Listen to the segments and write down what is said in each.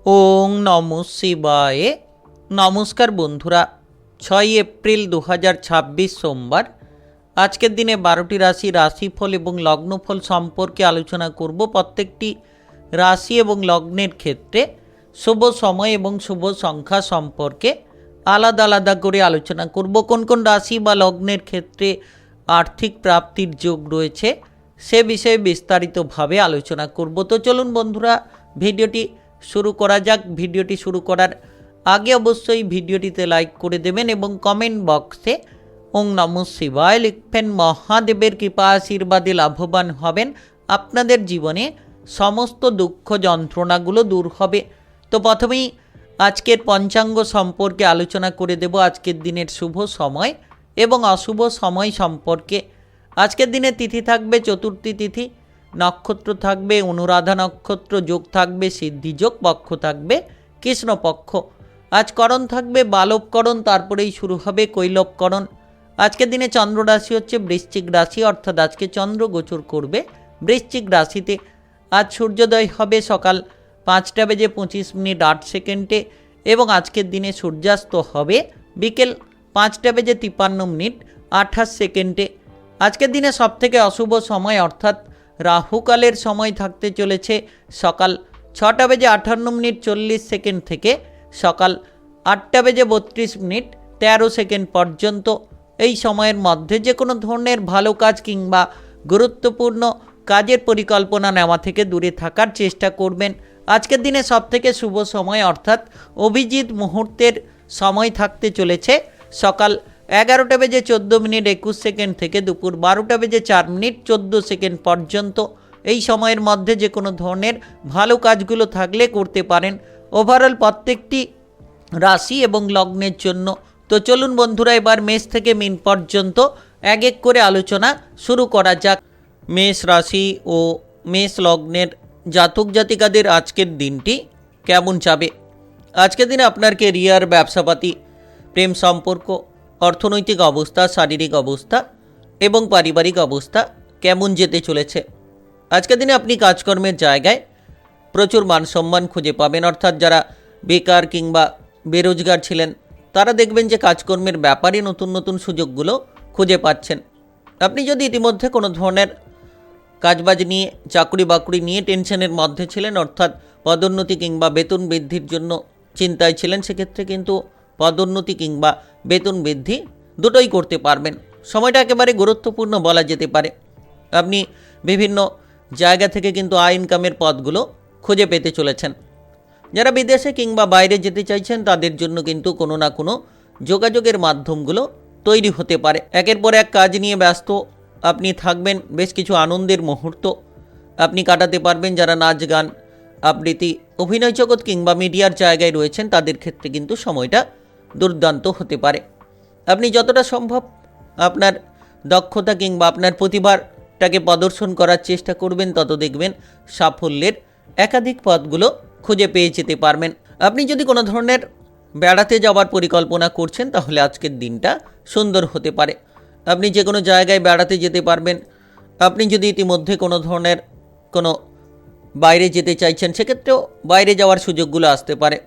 ওং নমঃ শিবায়। নমস্কার বন্ধুরা, 6 এপ্রিল 2026 সোমবার। আজকের দিনে 12টি রাশিফল এবং লগ্নফল সম্পর্কে আলোচনা করব। প্রত্যেকটি রাশি এবং লগ্নের ক্ষেত্রে শুভ সময় এবং শুভ সংখ্যা সম্পর্কে আলাদা আলাদা করে আলোচনা করব। কোন কোন রাশি বা লগ্নের ক্ষেত্রে আর্থিক প্রাপ্তির যোগ রয়েছে সে বিষয়ে বিস্তারিতভাবে আলোচনা করব। তো চলুন বন্ধুরা, ভিডিওটি শুরু করা যাক। ভিডিওটি শুরু করার আগে অবশ্যই ভিডিওটিতে লাইক করে দেবেন এবং কমেন্ট বক্সে ওং নমঃ শিবায় লিখবেন। মহাদেবের কৃপা আশীর্বাদে লাভবান হবেন। আপনাদের জীবনে সমস্ত দুঃখ যন্ত্রণাগুলো দূর হবে। তো প্রথমেই আজকের পঞ্চাঙ্গ সম্পর্কে আলোচনা করে দেব। আজকের দিনের শুভ সময় এবং অশুভ সময় সম্পর্কে। আজকের দিনে তিথি থাকবে চতুর্থী তিথি, নক্ষত্র থাকবে অনুরাধা নক্ষত্র, যোগ থাকবে সিদ্ধিযোগ, পক্ষ থাকবে কৃষ্ণপক্ষ। আজ করণ থাকবে বালবকরণ, তারপরেই শুরু হবে কৈলবকরণ। আজকের দিনে চন্দ্র রাশি হচ্ছে বৃশ্চিক রাশি, অর্থাৎ আজকে চন্দ্র গোচর করবে বৃশ্চিক রাশিতে। আজ সূর্যোদয় হবে সকাল 5:25:08 এবং আজকের দিনে সূর্যাস্ত হবে বিকেল 5:53:28। আজকের দিনে সবথেকে অশুভ সময় অর্থাৎ রাহুকালের সময় থাকতে চলেছে সকাল 6:58:40 থেকে সকাল 8:32:13 পর্যন্ত। এই সময়ের মধ্যে যে কোনো ধরনের ভালো কাজ কিংবা গুরুত্বপূর্ণ কাজের পরিকল্পনা নেওয়া থেকে দূরে থাকার চেষ্টা করবেন। আজকের দিনে সবথেকে শুভ সময় অর্থাৎ অভিজিৎ মুহূর্তের সময় থাকতে চলেছে সকাল 11:14:21 থেকে দুপুর 12:04:14 পর্যন্ত। এই সময়ের মধ্যে যে কোনো ধরনের ভালো কাজগুলো থাকলে করতে পারেন ওভারঅল প্রত্যেকটি রাশি এবং লগ্নের জন্য। তো চলুন বন্ধুরা, এবার মেষ থেকে মীন পর্যন্ত এক এক করে আলোচনা শুরু করা যাক। মেষ রাশি ও মেষ লগ্নের জাতক জাতিকাদের আজকের দিনটি কেমন যাবে? আজকের দিনে আপনার কেরিয়ার, ব্যবসাপাতি, প্রেম সম্পর্ক, অর্থনৈতিক অবস্থা, শারীরিক অবস্থা এবং পারিবারিক অবস্থা কেমন যেতে চলেছে? আজকের দিনে আপনি কাজকর্মের জায়গায় প্রচুর মান সম্মান খুঁজে পাবেন। অর্থাৎ যারা বেকার কিংবা বেরোজগার ছিলেন তারা দেখবেন যে কাজকর্মের ব্যাপারে নতুন নতুন সুযোগগুলো খুঁজে পাচ্ছেন। আপনি যদি ইতিমধ্যে কোনো ধরনের কাজবাজ নিয়ে, চাকরি বাকরি নিয়ে টেনশনের মধ্যে ছিলেন, অর্থাৎ পদোন্নতি কিংবা বেতন বৃদ্ধির জন্য চিন্তায় ছিলেন, সেক্ষেত্রে কিন্তু পদোন্নতি কিংবা বেতন বৃদ্ধি দুটোই করতে পারবেন। সময়টা একেবারে গুরুত্বপূর্ণ বলা যেতে পারে। আপনি বিভিন্ন জায়গা থেকে কিন্তু আয় ইনকামের পথগুলো খুঁজে পেতে চলেছেন। যারা বিদেশে কিংবা বাইরে যেতে চাইছেন তাদের জন্য কিন্তু কোনো না কোনো যোগাযোগের মাধ্যমগুলো তৈরি হতে পারে। একের পর এক কাজ নিয়ে ব্যস্ত আপনি থাকবেন। বেশ কিছু আনন্দের মুহূর্ত আপনি কাটাতে পারবেন। যারা নাচ গান, আবৃত্তি, অভিনয় জগৎ কিংবা মিডিয়ার জায়গায় রয়েছেন তাদের ক্ষেত্রে কিন্তু সময়টা দুর্দান্ত হতে পারে। আপনি যতটা সম্ভব আপনার দক্ষতা কিংবা আপনার প্রতিভাটাকে প্রদর্শন করার চেষ্টা করবেন, তত দেখবেন সাফল্যের একাধিক পথগুলো খুঁজে পেয়ে যেতে পারবেন। আপনি যদি কোনো ধরনের বেড়াতে যাওয়ার পরিকল্পনা করছেন তাহলে আজকের দিনটা সুন্দর হতে পারে। আপনি যে কোনো জায়গায় বেড়াতে যেতে পারবেন। আপনি যদি ইতিমধ্যে কোনো ধরনের কোনো বাইরে যেতে চাইছেন সেক্ষেত্রেও বাইরে যাওয়ার সুযোগগুলো আসতে পারে।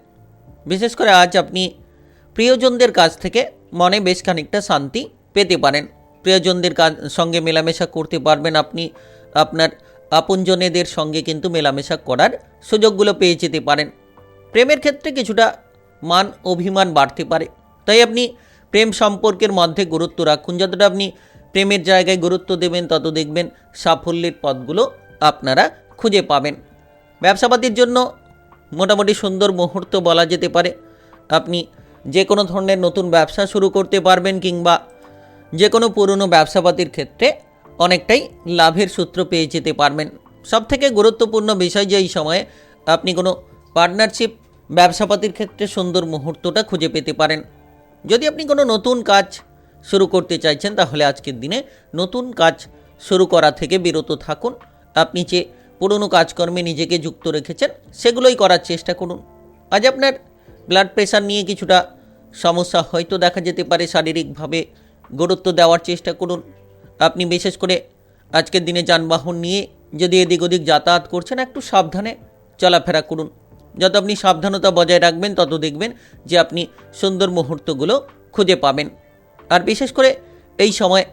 বিশেষ করে আজ আপনি প্রিয়জনদের কাছ থেকে মনে বেশ খানিকটা শান্তি পেতে পারেন। প্রিয়জনদের সঙ্গে মেলামেশা করতে পারবেন। আপনি আপনার আপনজনেদের সঙ্গে কিন্তু মেলামেশা করার সুযোগগুলো পেয়ে যেতে পারেন। প্রেমের ক্ষেত্রে কিছুটা মান অভিমান বাড়তে পারে, তাই আপনি প্রেম সম্পর্কের মধ্যে গুরুত্ব রাখুন। যতটা আপনি প্রেমের জায়গায় গুরুত্ব দেবেন তত দেখবেন সাফল্যের পথগুলো আপনারা খুঁজে পাবেন। ব্যবসাপাতির জন্য মোটামুটি সুন্দর মুহূর্ত বলা যেতে পারে। আপনি যে কোনো ধরনের নতুন ব্যবসা শুরু করতে পারবেন কিংবা যে কোনো পুরনো ব্যবসাপাতির ক্ষেত্রে অনেকটাই লাভের সূত্র পেয়ে যেতে পারবেন। সবথেকে গুরুত্বপূর্ণ বিষয় যে এই সময়ে আপনি কোনো পার্টনারশিপ ব্যবসাপাতির ক্ষেত্রে সুন্দর মুহূর্তটা খুঁজে পেতে পারেন। যদি আপনি কোনো নতুন কাজ শুরু করতে চাইছেন তাহলে আজকের দিনে নতুন কাজ শুরু করা থেকে বিরত থাকুন। আপনি যে পুরনো কাজকর্মে নিজেকে যুক্ত রেখেছেন সেগুলোই করার চেষ্টা করুন। আজ আপনার ব্লাড প্রেশার নিয়ে কিছুটা সমস্যা হয়তো দেখা যেতে পারে। শারীরিকভাবে গুরুত্ব দেওয়ার চেষ্টা করুন। আপনি বিশেষ করে আজকের দিনে যানবাহন নিয়ে যদি এদিক ওদিক যাতায়াত করছেন একটু সাবধানে চলাফেরা করুন। যত আপনি সাবধানতা বজায় রাখবেন তত দেখবেন যে আপনি সুন্দর মুহূর্তগুলো খুঁজে পাবেন। আর বিশেষ করে এই সময়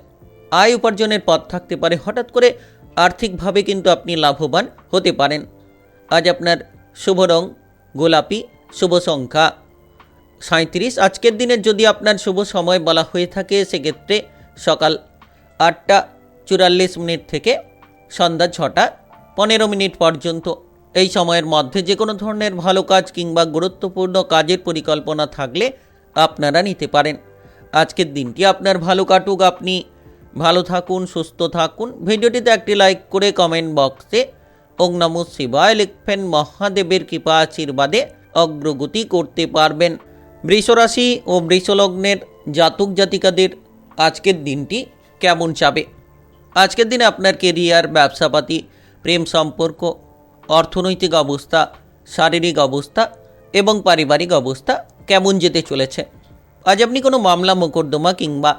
আয় উপার্জনের পথ থাকতে পারে, হঠাৎ করে আর্থিকভাবে কিন্তু আপনি লাভবান হতে পারেন। আজ আপনার শুভ রং গোলাপি, শুভ সংখ্যা 37। আজকের দিনের যদি আপনার শুভ সময় বলা হয়ে থাকে সেক্ষেত্রে সকাল 8:44 থেকে সন্ধ্যা 6:15 পর্যন্ত। এই সময়ের মধ্যে যে কোনো ধরনের ভালো কাজ কিংবা গুরুত্বপূর্ণ কাজের পরিকল্পনা থাকলে আপনারা নিতে পারেন। আজকের দিনটি আপনার ভালো কাটুক, আপনি ভালো থাকুন, সুস্থ থাকুন। ভিডিওটিতে একটি লাইক করে কমেন্ট বক্সে ওং নমঃ শিবায় লিখবেন, মহাদেবের কৃপা আশীর্বাদে অগ্রগতি করতে পারবেন। বৃষরাশি ও বৃষলগ্নের জাতক জাতিকাদের আজকের দিনটি কেমন যাবে? আজকের দিনে আপনার কেরিয়ার, ব্যবসাপাতি, প্রেম সম্পর্ক, অর্থনৈতিক অবস্থা, শারীরিক অবস্থা এবং পারিবারিক অবস্থা কেমন যেতে চলেছে? আজ আপনি কোনো মামলা মোকদ্দমা কিংবা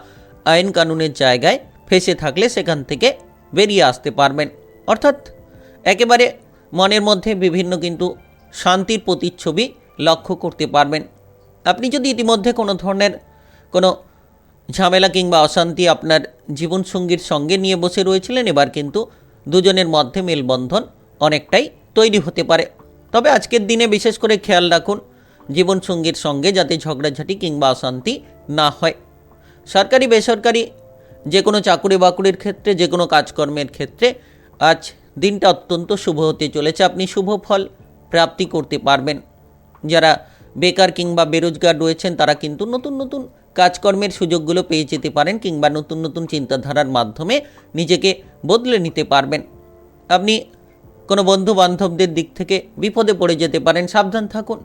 আইন কানুনের জায়গায় ফেঁসে থাকলে সেখান থেকে বেরিয়ে আসতে পারবেন। অর্থাৎ একেবারে মনের মধ্যে বিভিন্ন কিন্তু শান্তির প্রতিচ্ছবি লক্ষ্য করতে পারবেন। আপনি যদি ইতিমধ্যে কোনো ধরনের কোনো ঝামেলা কিংবা অশান্তি আপনার জীবনসঙ্গীর সঙ্গে নিয়ে বসে রয়েছিলেন, এবার কিন্তু দুজনের মধ্যে মেলবন্ধন অনেকটাই তৈরি হতে পারে। তবে আজকের দিনে বিশেষ করে খেয়াল রাখুন জীবনসঙ্গীর সঙ্গে যাতে ঝগড়াঝাটি কিংবা অশান্তি না হয়। সরকারি বেসরকারি যে কোনো চাকুরি বাকুরির ক্ষেত্রে, যে কোনো কাজকর্মের ক্ষেত্রে আজ দিনটা অত্যন্ত শুভ হতে চলেছে। আপনি শুভ ফল প্রাপ্তি করতে পারবেন। যারা বেকার কিংবা বেরোজগার রয়েছেন তারা কিন্তু নতুন নতুন কাজকর্মের সুযোগগুলো পেয়ে যেতে পারেন কিংবা নতুন নতুন চিন্তাধারার মাধ্যমে নিজেকে বদলে নিতে পারবেন। আপনি কোনো বন্ধু বান্ধবদের দিক থেকে বিপদে পড়ে যেতে পারেন, সাবধান থাকুন।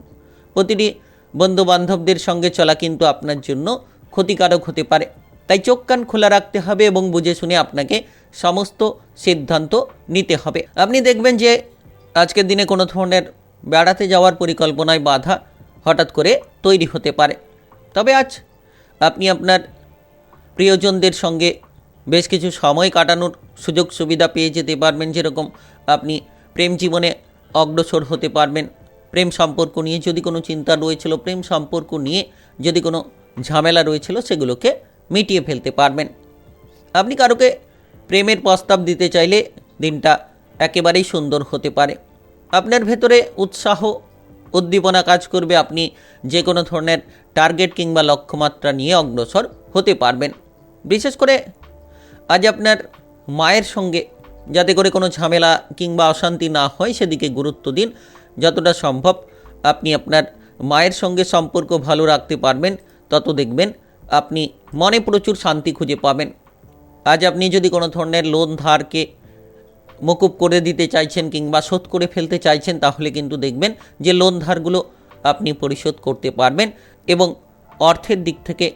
প্রতিটি বন্ধু বান্ধবদের সঙ্গে চলা কিন্তু আপনার জন্য ক্ষতিকারক হতে পারে, তাই চোখ কান খোলা রাখতে হবে এবং বুঝে শুনে আপনাকে সমস্ত সিদ্ধান্ত নিতে হবে। আপনি দেখবেন যে আজকের দিনে কোনো ধরনের বেড়াতে যাওয়ার পরিকল্পনায় বাধা হঠাৎ করে তৈরি হতে পারে। তবে আজ আপনি আপনার প্রিয়জনদের সঙ্গে বেশ কিছু সময় কাটানোর সুযোগ সুবিধা পেয়ে যেতে পারবেন। যেরকম আপনি প্রেম জীবনে অগ্রসর হতে পারবেন। প্রেম সম্পর্ক নিয়ে যদি কোনো চিন্তা রয়েছিল, প্রেম সম্পর্ক নিয়ে যদি কোনো ঝামেলা রয়েছিল, সেগুলোকে মিটিয়ে ফেলতে পারবেন। আপনি কারোকে প্রেমের প্রস্তাব দিতে চাইলে দিনটা একেবারেই সুন্দর হতে পারে। আপনার ভেতরে উৎসাহ উদ্দীপনা কাজ করবে, আপনি যে কোনো ধরনের টার্গেট কিংবা লক্ষ্যমাত্রা নিয়ে অগ্রসর হতে পারবেন। বিশেষ করে আজ আপনার মায়ের সঙ্গে যাতে করে কোনো ঝামেলা কিংবা অশান্তি না হয় সেদিকে গুরুত্ব দিন। যতটা সম্ভব আপনি আপনার মায়ের সঙ্গে সম্পর্ক ভালো রাখতে পারবেন, তত দেখবেন আপনি মনে প্রচুর শান্তি খুঁজে পাবেন। আজ আপনি যদি কোনো ধরনের লোন ধারকে মকুব করে দিতে চাইছেন কিংবা শোধ করে ফেলতে চাইছেন, তাহলে কিন্তু দেখবেন যে লোন ধারগুলো আপনি পরিশোধ করতে পারবেন এবং অর্থের দিক থেকে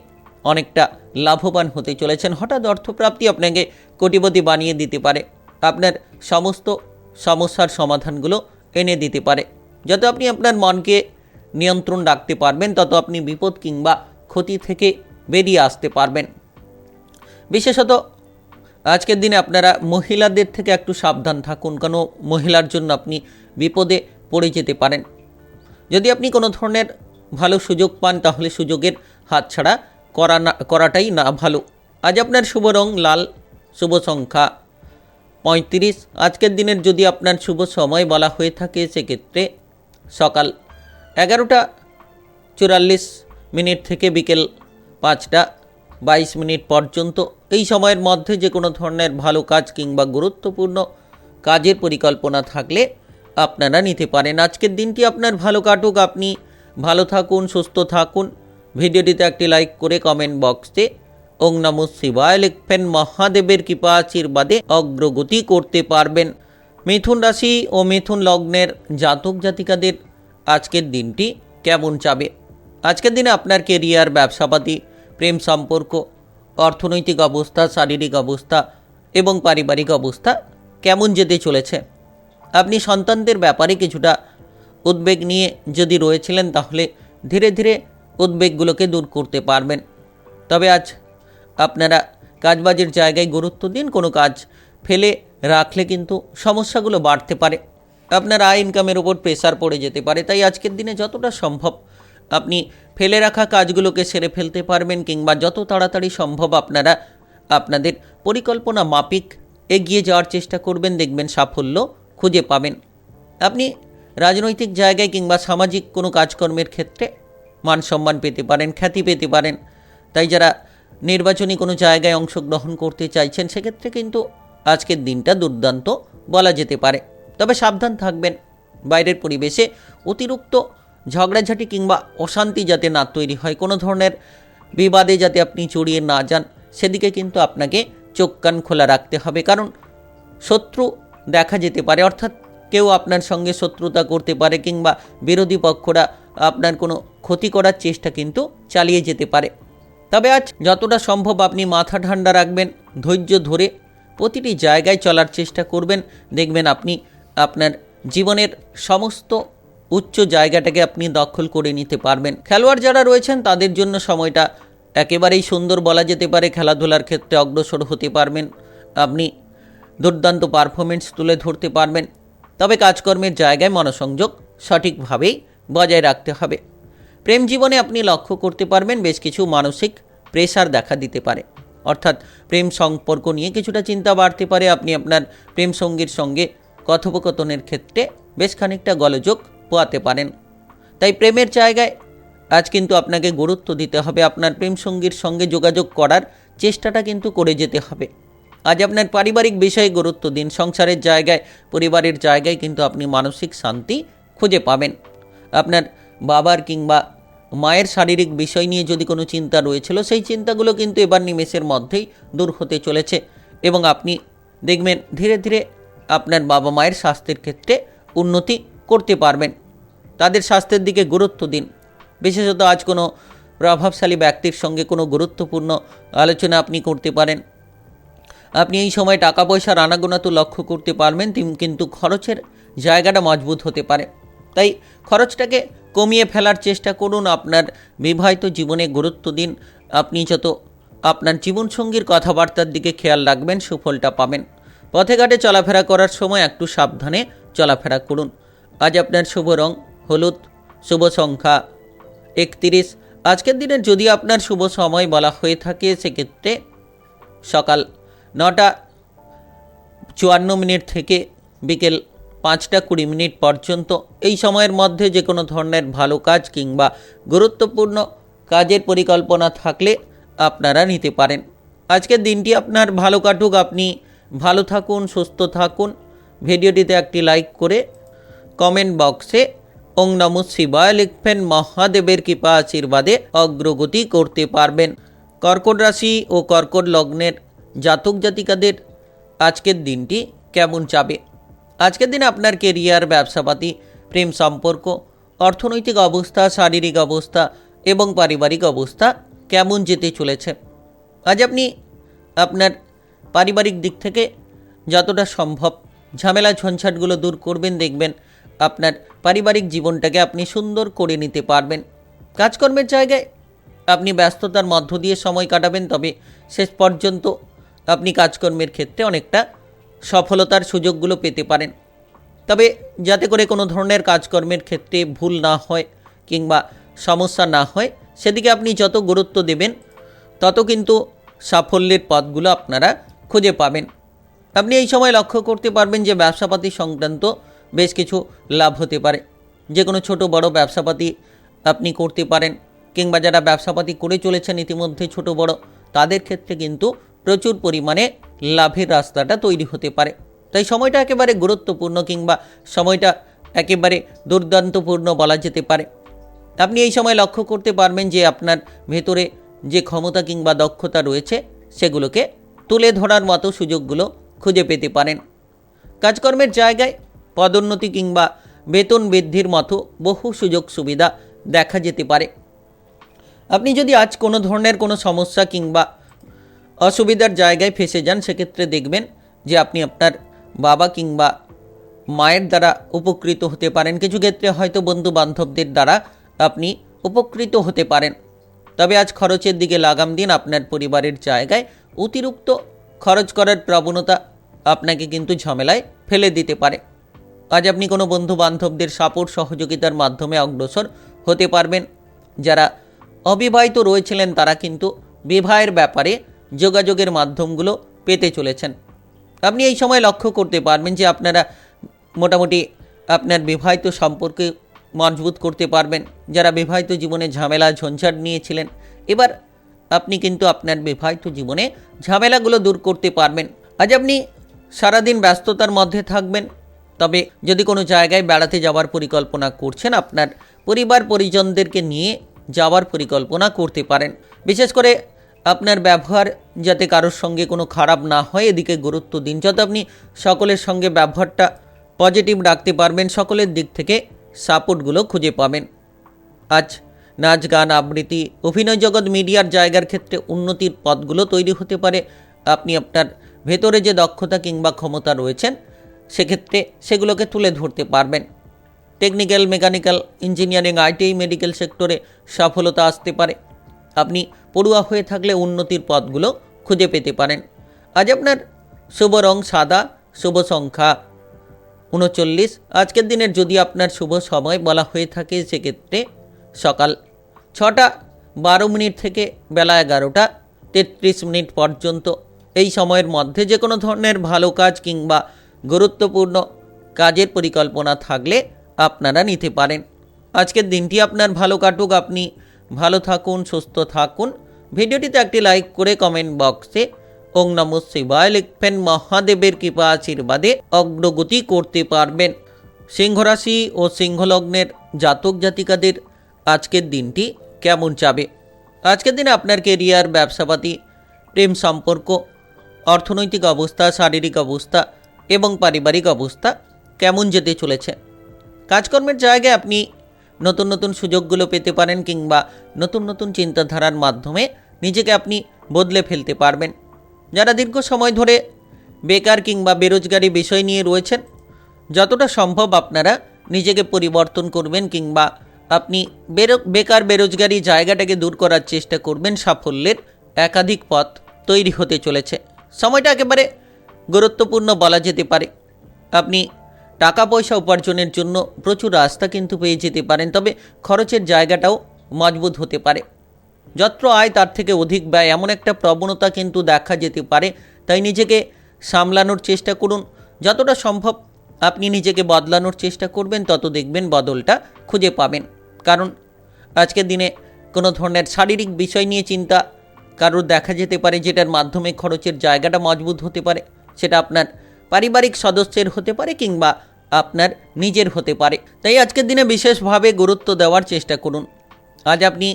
অনেকটা লাভবান হতে চলেছেন। হঠাৎ অর্থপ্রাপ্তি আপনাকে কোটিপতি বানিয়ে দিতে পারে, আপনার সমস্ত সমস্যার সমাধানগুলো এনে দিতে পারে। যত আপনি আপনার মনকে নিয়ন্ত্রণ রাখতে পারবেন, তত আপনি বিপদ কিংবা ক্ষতি থেকে বেরিয়ে আসতে পারবেন। বিশেষত আজকের দিনে আপনারা মহিলাদের থেকে একটু সাবধান থাকুন, কোনো মহিলার জন্য আপনি বিপদে পড়ে যেতে পারেন। যদি আপনি কোনো ধরনের ভালো সুযোগ পান তাহলে সুযোগের হাতছাড়া করাটাই না ভালো। আজ আপনার শুভ রং লাল, শুভ সংখ্যা 35। আজকের দিনের যদি আপনার শুভ সময় বলা হয়ে থাকে সেক্ষেত্রে সকাল 11:44 থেকে বিকেল 5:22 পর্যন্ত। এই সময়ের মধ্যে যে কোনো ধরনের ভালো কাজ কিংবা গুরুত্বপূর্ণ কাজের পরিকল্পনা থাকলে আপনারা নিতে পারেন। আজকের দিনটি আপনার ভালো কাটুক, আপনি ভালো থাকুন, সুস্থ থাকুন। ভিডিওটিতে একটি লাইক করে কমেন্ট বক্সে ওং নমঃ শিবায় লিখবেন, মহাদেবের কৃপা আশীর্বাদে অগ্রগতি করতে পারবেন। মিথুন রাশি ও মিথুন লগ্নের জাতক জাতিকাদের আজকের দিনটি কেমন যাবে? আজকের দিনে আপনার কেরিয়ার, ব্যবসাপাতি, প্রেম সম্পর্ক, অর্থনৈতিক অবস্থা, শারীরিক অবস্থা এবং পারিবারিক অবস্থা কেমন যেতে চলেছে? আপনি সন্তানদের ব্যাপারে কিছুটা উদ্বেগ নিয়ে যদি রয়েছিলেন তাহলে ধীরে ধীরে উদ্বেগগুলোকে দূর করতে পারবেন। তবে আজ আপনারা কাজবাজের জায়গায় গুরুত্ব দিন, কোনো কাজ ফেলে রাখলে কিন্তু সমস্যাগুলো বাড়তে পারে। আপনার আয় ইনকামের ওপর প্রেসার পড়ে যেতে পারে। তাই আজকের দিনে যতটা সম্ভব আপনি ফেলে রাখা কাজগুলোকে সেরে ফেলতে পারবেন, কিংবা যত তাড়াতাড়ি সম্ভব আপনারা আপনাদের পরিকল্পনা মাফিক এগিয়ে যাওয়ার চেষ্টা করবেন, দেখবেন সাফল্য খুঁজে পাবেন। আপনি রাজনৈতিক জায়গায় কিংবা সামাজিক কোনো কাজকর্মের ক্ষেত্রে মান সম্মান পেতে পারেন, খ্যাতি পেতে পারেন। তাই যারা নির্বাচনী কোনো জায়গায় অংশগ্রহণ করতে চাইছেন সেক্ষেত্রে কিন্তু আজকের দিনটা দুর্দান্ত বলা যেতে পারে। তবে সাবধান থাকবেন, বাইরের পরিবেশে অতিরিক্ত ঝগড়াঝাটি কিংবা অশান্তি যাতে না তৈরি হয়, কোনো ধরনের বিবাদে যাতে আপনি জড়িয়ে না যান, সেদিকে কিন্তু আপনাকে চোখ কান খোলা রাখতে হবে। কারণ শত্রু দেখা যেতে পারে, অর্থাৎ কেউ আপনার সঙ্গে শত্রুতা করতে পারে, কিংবা বিরোধী পক্ষরা আপনার কোনো ক্ষতি করার চেষ্টা কিন্তু চালিয়ে যেতে পারে। তবে আজ যতটা সম্ভব আপনি মাথা ঠান্ডা রাখবেন, ধৈর্য ধরে প্রতিটি জায়গায় চলার চেষ্টা করবেন, দেখবেন আপনি আপনার জীবনের সমস্ত উচ্চ জায়গাটাকে আপনি দখল করে নিতে পারবেন। খেলোয়াড় যারা রয়েছেন তাদের জন্য সময়টা একেবারেই সুন্দর বলা যেতে পারে। খেলাধুলার ক্ষেত্রে অগ্রসর হতে পারবেন, আপনি দুর্দান্ত পারফরমেন্স তুলে ধরতে পারবেন। তবে কাজকর্মের জায়গায় মনোসংযোগ সঠিকভাবেই বজায় রাখতে হবে। প্রেম জীবনে আপনি লক্ষ্য করতে পারবেন বেশ কিছু মানসিক প্রেসার দেখা দিতে পারে, অর্থাৎ প্রেম সম্পর্ক নিয়ে কিছুটা চিন্তা বাড়তে পারে। আপনি আপনার প্রেম সঙ্গীর সঙ্গে কথোপকথনের ক্ষেত্রে বেশ খানিকটা গোলযোগ পোয়াতে পারেন। তাই প্রেমের জায়গায় আজ কিন্তু আপনাকে গুরুত্ব দিতে হবে, আপনার প্রেম সঙ্গীর সঙ্গে যোগাযোগ করার চেষ্টাটা কিন্তু করে যেতে হবে। আজ আপনার পারিবারিক বিষয়ে গুরুত্ব দিন, সংসারের জায়গায় পরিবারের জায়গায় কিন্তু আপনি মানসিক শান্তি খুঁজে পাবেন। আপনার বাবার কিংবা মায়ের শারীরিক বিষয় নিয়ে যদি কোনো চিন্তা রয়েছিল, সেই চিন্তাগুলো কিন্তু এবার নিমেষের মধ্যেই দূর হতে চলেছে, এবং আপনি দেখবেন ধীরে ধীরে আপনার বাবা মায়ের স্বাস্থ্যের ক্ষেত্রে উন্নতি করতে পারবেন। তাদের স্বাস্থ্যের দিকে গুরুত্ব দিন। বিশেষত আজ কোনো প্রভাবশালী ব্যক্তির সঙ্গে কোনো গুরুত্বপূর্ণ আলোচনা আপনি করতে পারেন। আপনি এই সময় টাকা পয়সার আনাগোনা তো লক্ষ্য করতে পারবেন, কিন্তু খরচের জায়গাটা মজবুত হতে পারে। তাই খরচটাকে কমিয়ে ফেলার চেষ্টা করুন। আপনার বিবাহিত জীবনে গুরুত্ব দিন। আপনি যত আপনার জীবনসঙ্গীর কথাবার্তার দিকে খেয়াল রাখবেন, সুফলটা পাবেন। পথে ঘাটে চলাফেরা করার সময় একটু সাবধানে চলাফেরা করুন। আজ আপনার শুভ রং হলুদ, শুভ সংখ্যা 31। আজকের দিনের যদি আপনার শুভ সময় বলা হয়ে থাকে সেক্ষেত্রে সকাল 9:54 থেকে বিকেল 5:20 পর্যন্ত। এই সময়ের মধ্যে যে কোনো ধরনের ভালো কাজ কিংবা গুরুত্বপূর্ণ কাজের পরিকল্পনা থাকলে আপনারা নিতে পারেন। আজকের দিনটি আপনার ভালো কাটুক, আপনি ভালো থাকুন, সুস্থ থাকুন। ভিডিওটিতে একটি লাইক করে কমেন্ট বক্সে ওং নমঃ শিবায় লিখবেন, মহাদেবের কৃপা আশীর্বাদে অগ্রগতি করতে পারবেন। কর্কট রাশি ও কর্কট লগ্নের জাতক জাতিকাদের আজকের দিনটি কেমন যাবে? আজকের দিনে আপনার কেরিয়ার, ব্যবসাপাতি, প্রেম সম্পর্ক, অর্থনৈতিক অবস্থা, শারীরিক অবস্থা এবং পারিবারিক অবস্থা কেমন যেতে চলেছে? আজ আপনি আপনার পারিবারিক দিক থেকে যতটা সম্ভব ঝামেলা ঝঞ্ঝাটগুলো দূর করবেন, দেখবেন আপনার পারিবারিক জীবনটাকে আপনি সুন্দর করে নিতে পারবেন। কাজকর্মের জায়গায় আপনি ব্যস্ততার মধ্য দিয়ে সময় কাটাবেন, তবে শেষ পর্যন্ত আপনি কাজকর্মের ক্ষেত্রে অনেকটা সফলতার সুযোগগুলো পেতে পারেন। তবে যাতে করে কোনো ধরনের কাজকর্মের ক্ষেত্রে ভুল না হয় কিংবা সমস্যা না হয়, সেদিকে আপনি যত গুরুত্ব দেবেন তত কিন্তু সাফল্যের পথগুলো আপনারা খুঁজে পাবেন। আপনি এই সময় লক্ষ্য করতে পারবেন যে ব্যবসাপাতি সংক্রান্ত বেশ কিছু লাভ হতে পারে। যে কোনো ছোট বড় ব্যবসাপাতি আপনি করতে পারেন, কিংবা যারা ব্যবসাপাতি করে চলেছেন ইতিমধ্যে ছোট বড়, তাদের ক্ষেত্রে কিন্তু প্রচুর পরিমাণে লাভের রাস্তাটা তৈরি হতে পারে। তাই সময়টা একেবারে গুরুত্বপূর্ণ, কিংবা সময়টা একেবারে দুর্দান্তপূর্ণ বলা যেতে পারে। আপনি এই সময় লক্ষ্য করতে পারবেন যে আপনার ভেতরে যে ক্ষমতা কিংবা দক্ষতা রয়েছে সেগুলোকে তুলে ধরার মতো সুযোগগুলো খুঁজে পেতে পারেন। কাজকর্মের জায়গায় পদোন্নতি কিংবা বেতন বৃদ্ধির মতো বহু সুযোগ সুবিধা দেখা যেতে পারে। আপনি যদি আজ কোনো ধরনের কোনো সমস্যা কিংবা অসুবিধার জায়গায় ফেসে যান, সেক্ষেত্রে দেখবেন যে আপনি আপনার বাবা কিংবা মায়ের দ্বারা উপকৃত হতে পারেন। কিছু ক্ষেত্রে হয়তো বন্ধু বান্ধবদের দ্বারা আপনি উপকৃত হতে পারেন। তবে আজ খরচের দিকে লাগাম দিন। আপনার পরিবারের জায়গায় অতিরিক্ত খরচ করার প্রবণতা আপনাকে কিন্তু ঝামেলায় ফেলে দিতে পারে। আজ আপনি কোনো বন্ধু বান্ধবদের সাপোর্ট সহযোগিতার মাধ্যমে অগ্রসর হতে পারবেন। যারা অবিবাহিত রয়েছিলেন তারা কিন্তু বিবাহের ব্যাপারে যোগাযোগের মাধ্যমগুলো পেতে চলেছেন। আপনি এই সময় লক্ষ্য করতে পারবেন যে আপনারা মোটামুটি আপনার বিবাহিত সম্পর্কে মজবুত করতে পারবেন। যারা বিবাহিত জীবনে ঝামেলা ঝঞ্ঝাট নিয়েছিলেন, এবার আপনি কিন্তু আপনার বিবাহিত জীবনে ঝামেলাগুলো দূর করতে পারবেন। আজ আপনি সারাদিন ব্যস্ততার মধ্যে থাকবেন, তবে যদি কোনো জায়গায় বেড়াতে যাওয়ার পরিকল্পনা করছেন, আপনার পরিবার পরিজনদেরকে নিয়ে যাওয়ার পরিকল্পনা করতে পারেন। বিশেষ করে আপনার ব্যবহার যাতে কারোর সঙ্গে কোনো খারাপ না হয় এদিকে গুরুত্ব দিন। যত আপনি সকলের সঙ্গে ব্যবহারটা পজিটিভ রাখতে পারবেন, সকলের দিক থেকে সাপোর্টগুলো খুঁজে পাবেন। আজ নাচ গান আবৃত্তি অভিনয় জগৎ মিডিয়ার জায়গার ক্ষেত্রে উন্নতির পথগুলো তৈরি হতে পারে। আপনি আপনার ভেতরে যে দক্ষতা কিংবা ক্ষমতা রয়েছেন সেক্ষেত্রে সেগুলোকে তুলে ধরতে পারবেন। Technical, mechanical, engineering, ITI, medical সেক্টরে সফলতা আসতে পারে। আপনি পড়ুয়া হয়ে থাকলে উন্নতির পথগুলো খুঁজে পেতে পারেন। আজ আপনার শুভ রং সাদা, শুভ সংখ্যা 39। আজকের দিনের যদি আপনার শুভ সময় বলা হয়ে থাকে সেক্ষেত্রে সকাল 6:12 থেকে বেলা 11:33 পর্যন্ত। এই সময়ের মধ্যে যে কোনো ধরনের ভালো কাজ কিংবা গুরুত্বপূর্ণ কাজের পরিকল্পনা থাকলে আপনারা নিতে পারেন। আজকের দিনটি আপনার ভালো কাটুক, আপনি ভালো থাকুন, সুস্থ থাকুন। ভিডিওটিতে একটি লাইক করে কমেন্ট বক্সে ওং নমঃ শিবায় লিখবেন। মহাদেবের কৃপা আশীর্বাদে অগ্রগতি করতে পারবেন। সিংহ রাশি ও সিংহলগ্নের জাতক জাতিকাদের আজকের দিনটি কেমন যাবে? আজকের দিনে আপনার কেরিয়ার, ব্যবসাপাতি, প্রেম সম্পর্ক, অর্থনৈতিক অবস্থা, শারীরিক অবস্থা এবং পারিবারিক অবস্থা কেমন যেতে চলেছে? কাজকর্মের জায়গায় আপনি নতুন নতুন সুযোগগুলো পেতে পারেন কিংবা নতুন নতুন চিন্তাধারার মাধ্যমে নিজেকে আপনি বদলে ফেলতে পারবেন। যারা দীর্ঘ সময় ধরে বেকার কিংবা বেরোজগারি বিষয় নিয়ে রয়েছেন, যতটা সম্ভব আপনারা নিজেকে পরিবর্তন করবেন কিংবা আপনি বেকার বেরোজগারি জায়গাটাকে দূর করার চেষ্টা করবেন। সাফল্যের একাধিক পথ তৈরি হতে চলেছে। সময়টা একেবারে গুরুত্বপূর্ণ বলা যেতে পারে। আপনি টাকা পয়সা উপার্জনের জন্য প্রচুর রাস্তা কিন্তু পেয়ে যেতে পারেন, তবে খরচের জায়গাটাও মজবুত হতে পারে। যত্র আয় তার থেকে অধিক ব্যয়, এমন একটা প্রবণতা কিন্তু দেখা যেতে পারে। তাই নিজেকে সামলানোর চেষ্টা করুন। যতটা সম্ভব আপনি নিজেকে বদলানোর চেষ্টা করবেন, তত দেখবেন বদলটা খুঁজে পাবেন। কারণ আজকের দিনে কোনো ধরনের শারীরিক বিষয় নিয়ে চিন্তা কারোর দেখা যেতে পারে, যেটার মাধ্যমে খরচের জায়গাটা মজবুত হতে পারে। সেটা আপনার পারিবারিক সদস্যের হতে পারে কিংবা আপনার নিজের হতে পারে। তাই আজকের দিনে বিশেষভাবে গুরুত্ব দেওয়ার চেষ্টা করুন। আজ আপনি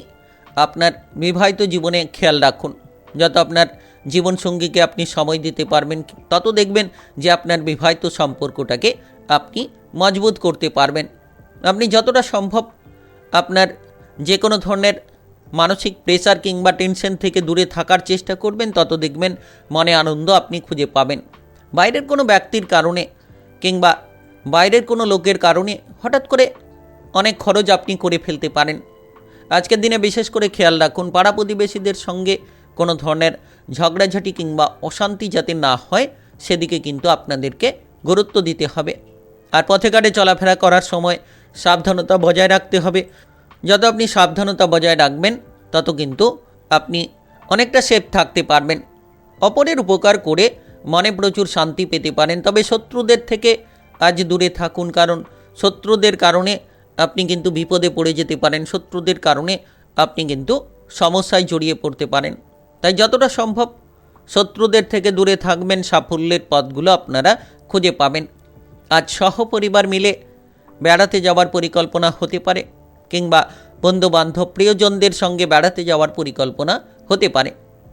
আপনার বিবাহিত জীবনে খেয়াল রাখুন। যত আপনার জীবনসঙ্গীকে আপনি সময় দিতে পারবেন, তত দেখবেন যে আপনার বিবাহিত সম্পর্কটাকে আপনি মজবুত করতে পারবেন। আপনি যতটা সম্ভব আপনার যে কোনো ধরনের মানসিক প্রেসার কিংবা টেনশন থেকে দূরে থাকার চেষ্টা করবেন, তত দেখবেন মনে আনন্দ আপনি খুঁজে পাবেন। বাইরের কোনো ব্যক্তির কারণে কিংবা বাইরের কোনো লোকের কারণে হঠাৎ করে অনেক খরচ আপনি করে ফেলতে পারেন। আজকের দিনে বিশেষ করে খেয়াল রাখুন পাড়া প্রতিবেশীদের সঙ্গে কোনো ধরনের ঝগড়াঝাটি কিংবা অশান্তি যাতে না হয় সেদিকে কিন্তু আপনাদেরকে গুরুত্ব দিতে হবে। আর পথে ঘাটে চলাফেরা করার সময় সাবধানতা বজায় রাখতে হবে। যত আপনি সাবধানতা বজায় রাখবেন তত কিন্তু আপনি অনেকটা সেফ থাকতে পারবেন। অপরের উপকার করে মনে প্রচুর শান্তি পেতে পারেন। তবে শত্রুদের থেকে আজ দূরে থাকুন, কারণ শত্রুদের কারণে আপনি কিন্তু বিপদে পড়ে যেতে পারেন। শত্রুদের কারণে আপনি কিন্তু সমস্যায় জড়িয়ে পড়তে পারেন। তাই যতটা সম্ভব শত্রুদের থেকে দূরে থাকবেন। সাফল্যের পথগুলো আপনারা খুঁজে পাবেন। আজ সহপরিবার মিলে বেড়াতে যাওয়ার পরিকল্পনা হতে পারে কিংবা বন্ধুবান্ধব প্রিয়জনদের সঙ্গে বেড়াতে যাওয়ার পরিকল্পনা হতে পারে।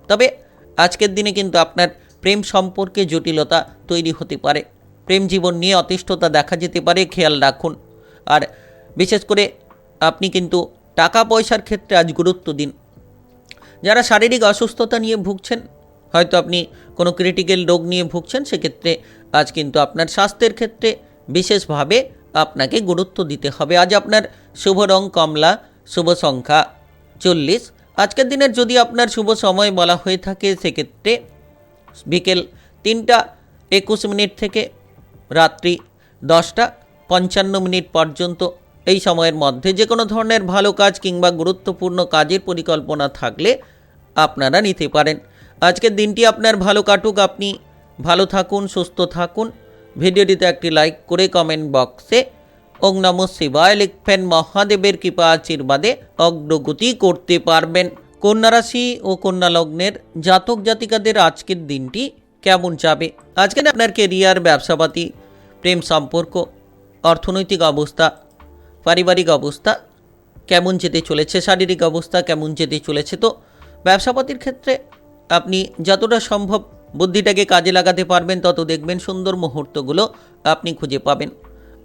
তবে আজকের দিনে কিন্তু আপনার প্রেম সম্পর্কে জটিলতা তৈরি হতে পারে। প্রেম জীবন নিয়ে অতিষ্ঠতা দেখা যেতে পারে, খেয়াল রাখুন। আর বিশেষ করে আপনি কিন্তু টাকা পয়সার ক্ষেত্রে আজ গুরুত্ব দিন। যারা শারীরিক অসুস্থতা নিয়ে ভুগছেন, হয়তো আপনি কোনো ক্রিটিক্যাল রোগ নিয়ে ভুগছেন, সেক্ষেত্রে আজ কিন্তু আপনার স্বাস্থ্যের ক্ষেত্রে বিশেষভাবে আপনাকে গুরুত্ব দিতে হবে। আজ আপনার শুভ রং কমলা, শুভ সংখ্যা 40। আজকের দিনের যদি আপনার শুভ সময় বলা হয়ে থাকে সেক্ষেত্রে বিকেল 3:21 থেকে রাত্রি 10টা 55 পর্যন্ত এই সময়ের মধ্যে যে কোনো ধরনের ভালো কাজ কিংবা গুরুত্বপূর্ণ কাজের পরিকল্পনা থাকলে আপনারা নিতে পারেন। আজকের দিনটি আপনার ভালো কাটুক, আপনি ভালো থাকুন, সুস্থ থাকুন। ভিডিওটিতে একটি লাইক করে কমেন্ট বক্সে ওং নমঃ শিবায় লিখবেন। মহাদেবের কৃপা আশীর্বাদে অগ্রগতি করতে পারবেন। কন্যা রাশি ও কন্যা লগ্নের জাতক জাতিকাদের আজকের দিনটি কেমন যাবে? আজকে আপনার কেরিয়ার, ব্যবসাপাতি, প্রেম সম্পর্ক, অর্থনৈতিক অবস্থা, পারিবারিক অবস্থা কেমন যেতে চলেছে, শারীরিক অবস্থা কেমন যেতে চলেছে। তো ব্যবসাপাতির ক্ষেত্রে আপনি যতটা সম্ভব বুদ্ধিটাকে কাজে লাগাতে পারবেন, তত দেখবেন সুন্দর মুহূর্তগুলো আপনি খুঁজে পাবেন।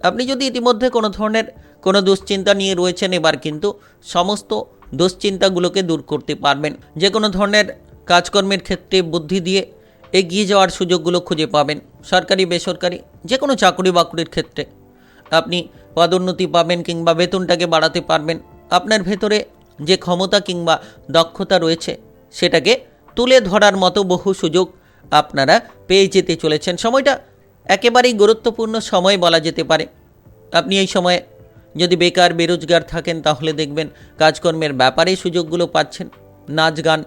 আপনি যদি ইতিমধ্যে কোনো ধরনের কোনো দুশ্চিন্তা নিয়ে রয়েছেন, এবার কিন্তু সমস্ত দুশ্চিন্তাগুলোকে দূর করতে পারবেন। যে কোনো ধরনের কাজকর্মের ক্ষেত্রে বুদ্ধি দিয়ে এগিয়ে যাওয়ার সুযোগগুলো খুঁজে পাবেন। সরকারি বেসরকারি যে কোনো চাকরি বাকরির ক্ষেত্রে আপনি পদোন্নতি পাবেন কিংবা বেতনটাকে বাড়াতে পারবেন। আপনার ভেতরে যে ক্ষমতা কিংবা দক্ষতা রয়েছে সেটাকে তুলে ধরার মতো বহু সুযোগ আপনারা পেয়ে যেতে চলেছেন। সময়টা একেবারেই গুরুত্বপূর্ণ সময় বলা যেতে পারে। আপনি এই সময়ে যদি বেকার বেরোজগার থাকেন তাহলে দেখবেন কাজকর্মের ব্যাপারে সুযোগগুলো পাচ্ছেন। নাচ গান,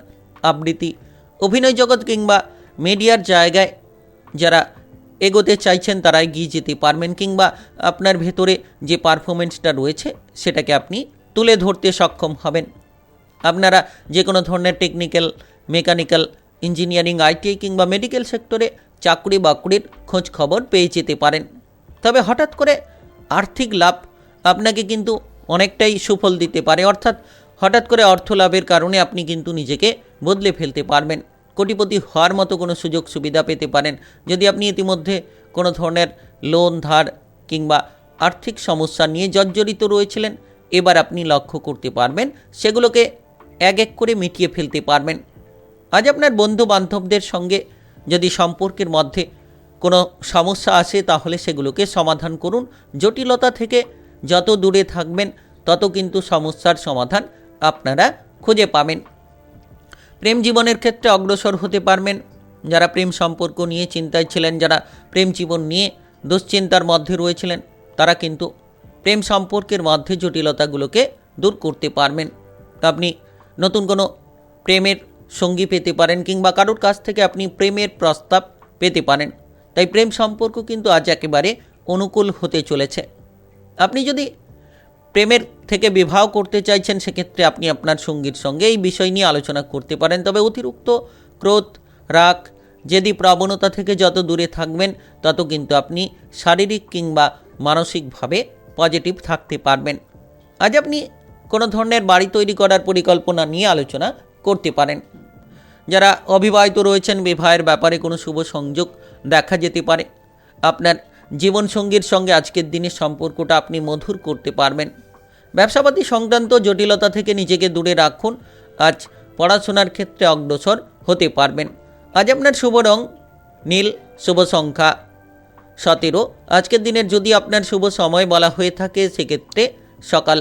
আবৃত্তি, অভিনয় জগৎ কিংবা মিডিয়ার জায়গায় যারা এগোতে চাইছেন তারা এগিয়ে যেতে পারবেন, কিংবা আপনার ভেতরে যে পারফরমেন্সটা রয়েছে সেটাকে আপনি তুলে ধরতে সক্ষম হবেন। আপনারা যে কোনো ধরনের টেকনিক্যাল, মেকানিক্যাল, ইঞ্জিনিয়ারিং, আইটিআই কিংবা মেডিকেল সেক্টরে চাকরি বাকরির খোঁজ খবর পেয়ে যেতে পারেন। তবে হঠাৎ করে আর্থিক লাভ আপনাকে কিন্তু অনেকটাই সুফল দিতে পারে। অর্থাৎ হঠাৎ করে অর্থ লাভের কারণে আপনি কিন্তু নিজেকে বদলে ফেলতে পারবেন। কোটিপতি হওয়ার মতো কোনো সুযোগ সুবিধা পেতে পারেন। যদি আপনি ইতিমধ্যে কোনো ধরনের লোন, ধার কিংবা আর্থিক সমস্যা নিয়ে জর্জরিত রয়েছিলেন, এবার আপনি লক্ষ্য করতে পারবেন সেগুলোকে এক এক করে মিটিয়ে ফেলতে পারবেন। আজ আপনার বন্ধু বান্ধবদের সঙ্গে যদি সম্পর্কের মধ্যে কোনো সমস্যা আসে তাহলে সেগুলোকে সমাধান করুন। জটিলতা থেকে যত দূরে থাকবেন তত কিন্তু সমস্যার সমাধান আপনারা খুঁজে পাবেন। প্রেম জীবনের ক্ষেত্রে অগ্রসর হতে পারবেন। যারা প্রেম সম্পর্ক নিয়ে চিন্তায় ছিলেন, যারা প্রেম জীবন নিয়ে দুশ্চিন্তার মধ্যে রয়েছিলেন, তারা কিন্তু প্রেম সম্পর্কের মধ্যে জটিলতাগুলোকে দূর করতে পারবেন। আপনি নতুন কোনো প্রেমের সঙ্গী পেতে পারেন কিংবা কারোর কাছ থেকে আপনি প্রেমের প্রস্তাব পেতে পারেন। তাই প্রেম সম্পর্ক কিন্তু আজ একেবারে অনুকূল হতে চলেছে। আপনি যদি প্রেমের থেকে বিবাহ করতে চাইছেন সেক্ষেত্রে আপনি আপনার সঙ্গীর সঙ্গে এই বিষয় নিয়ে আলোচনা করতে পারেন। তবে অতিরিক্ত ক্রোধ, রাগ, জেদি প্রবণতা থেকে যত দূরে থাকবেন তত কিন্তু আপনি শারীরিক কিংবা মানসিকভাবে পজিটিভ থাকতে পারবেন। আজ আপনি কোনো ধরনের বাড়ি তৈরি করার পরিকল্পনা নিয়ে আলোচনা করতে পারেন। যারা অবিবাহিত রয়েছেন, বিবাহের ব্যাপারে কোনো শুভ সংযোগ দেখা যেতে পারে। আপনার জীবনসঙ্গীর সঙ্গে আজকের দিনের সম্পর্কটা আপনি মধুর করতে পারবেন। ব্যবসাপাতি সংক্রান্ত জটিলতা থেকে নিজেকে দূরে রাখুন। আজ পড়াশোনার ক্ষেত্রে অগ্রসর হতে পারবেন। আজ আপনার শুভ রং নীল, শুভ সংখ্যা 17। আজকের দিনের যদি আপনার শুভ সময় বলা হয়ে থাকে সেক্ষেত্রে সকাল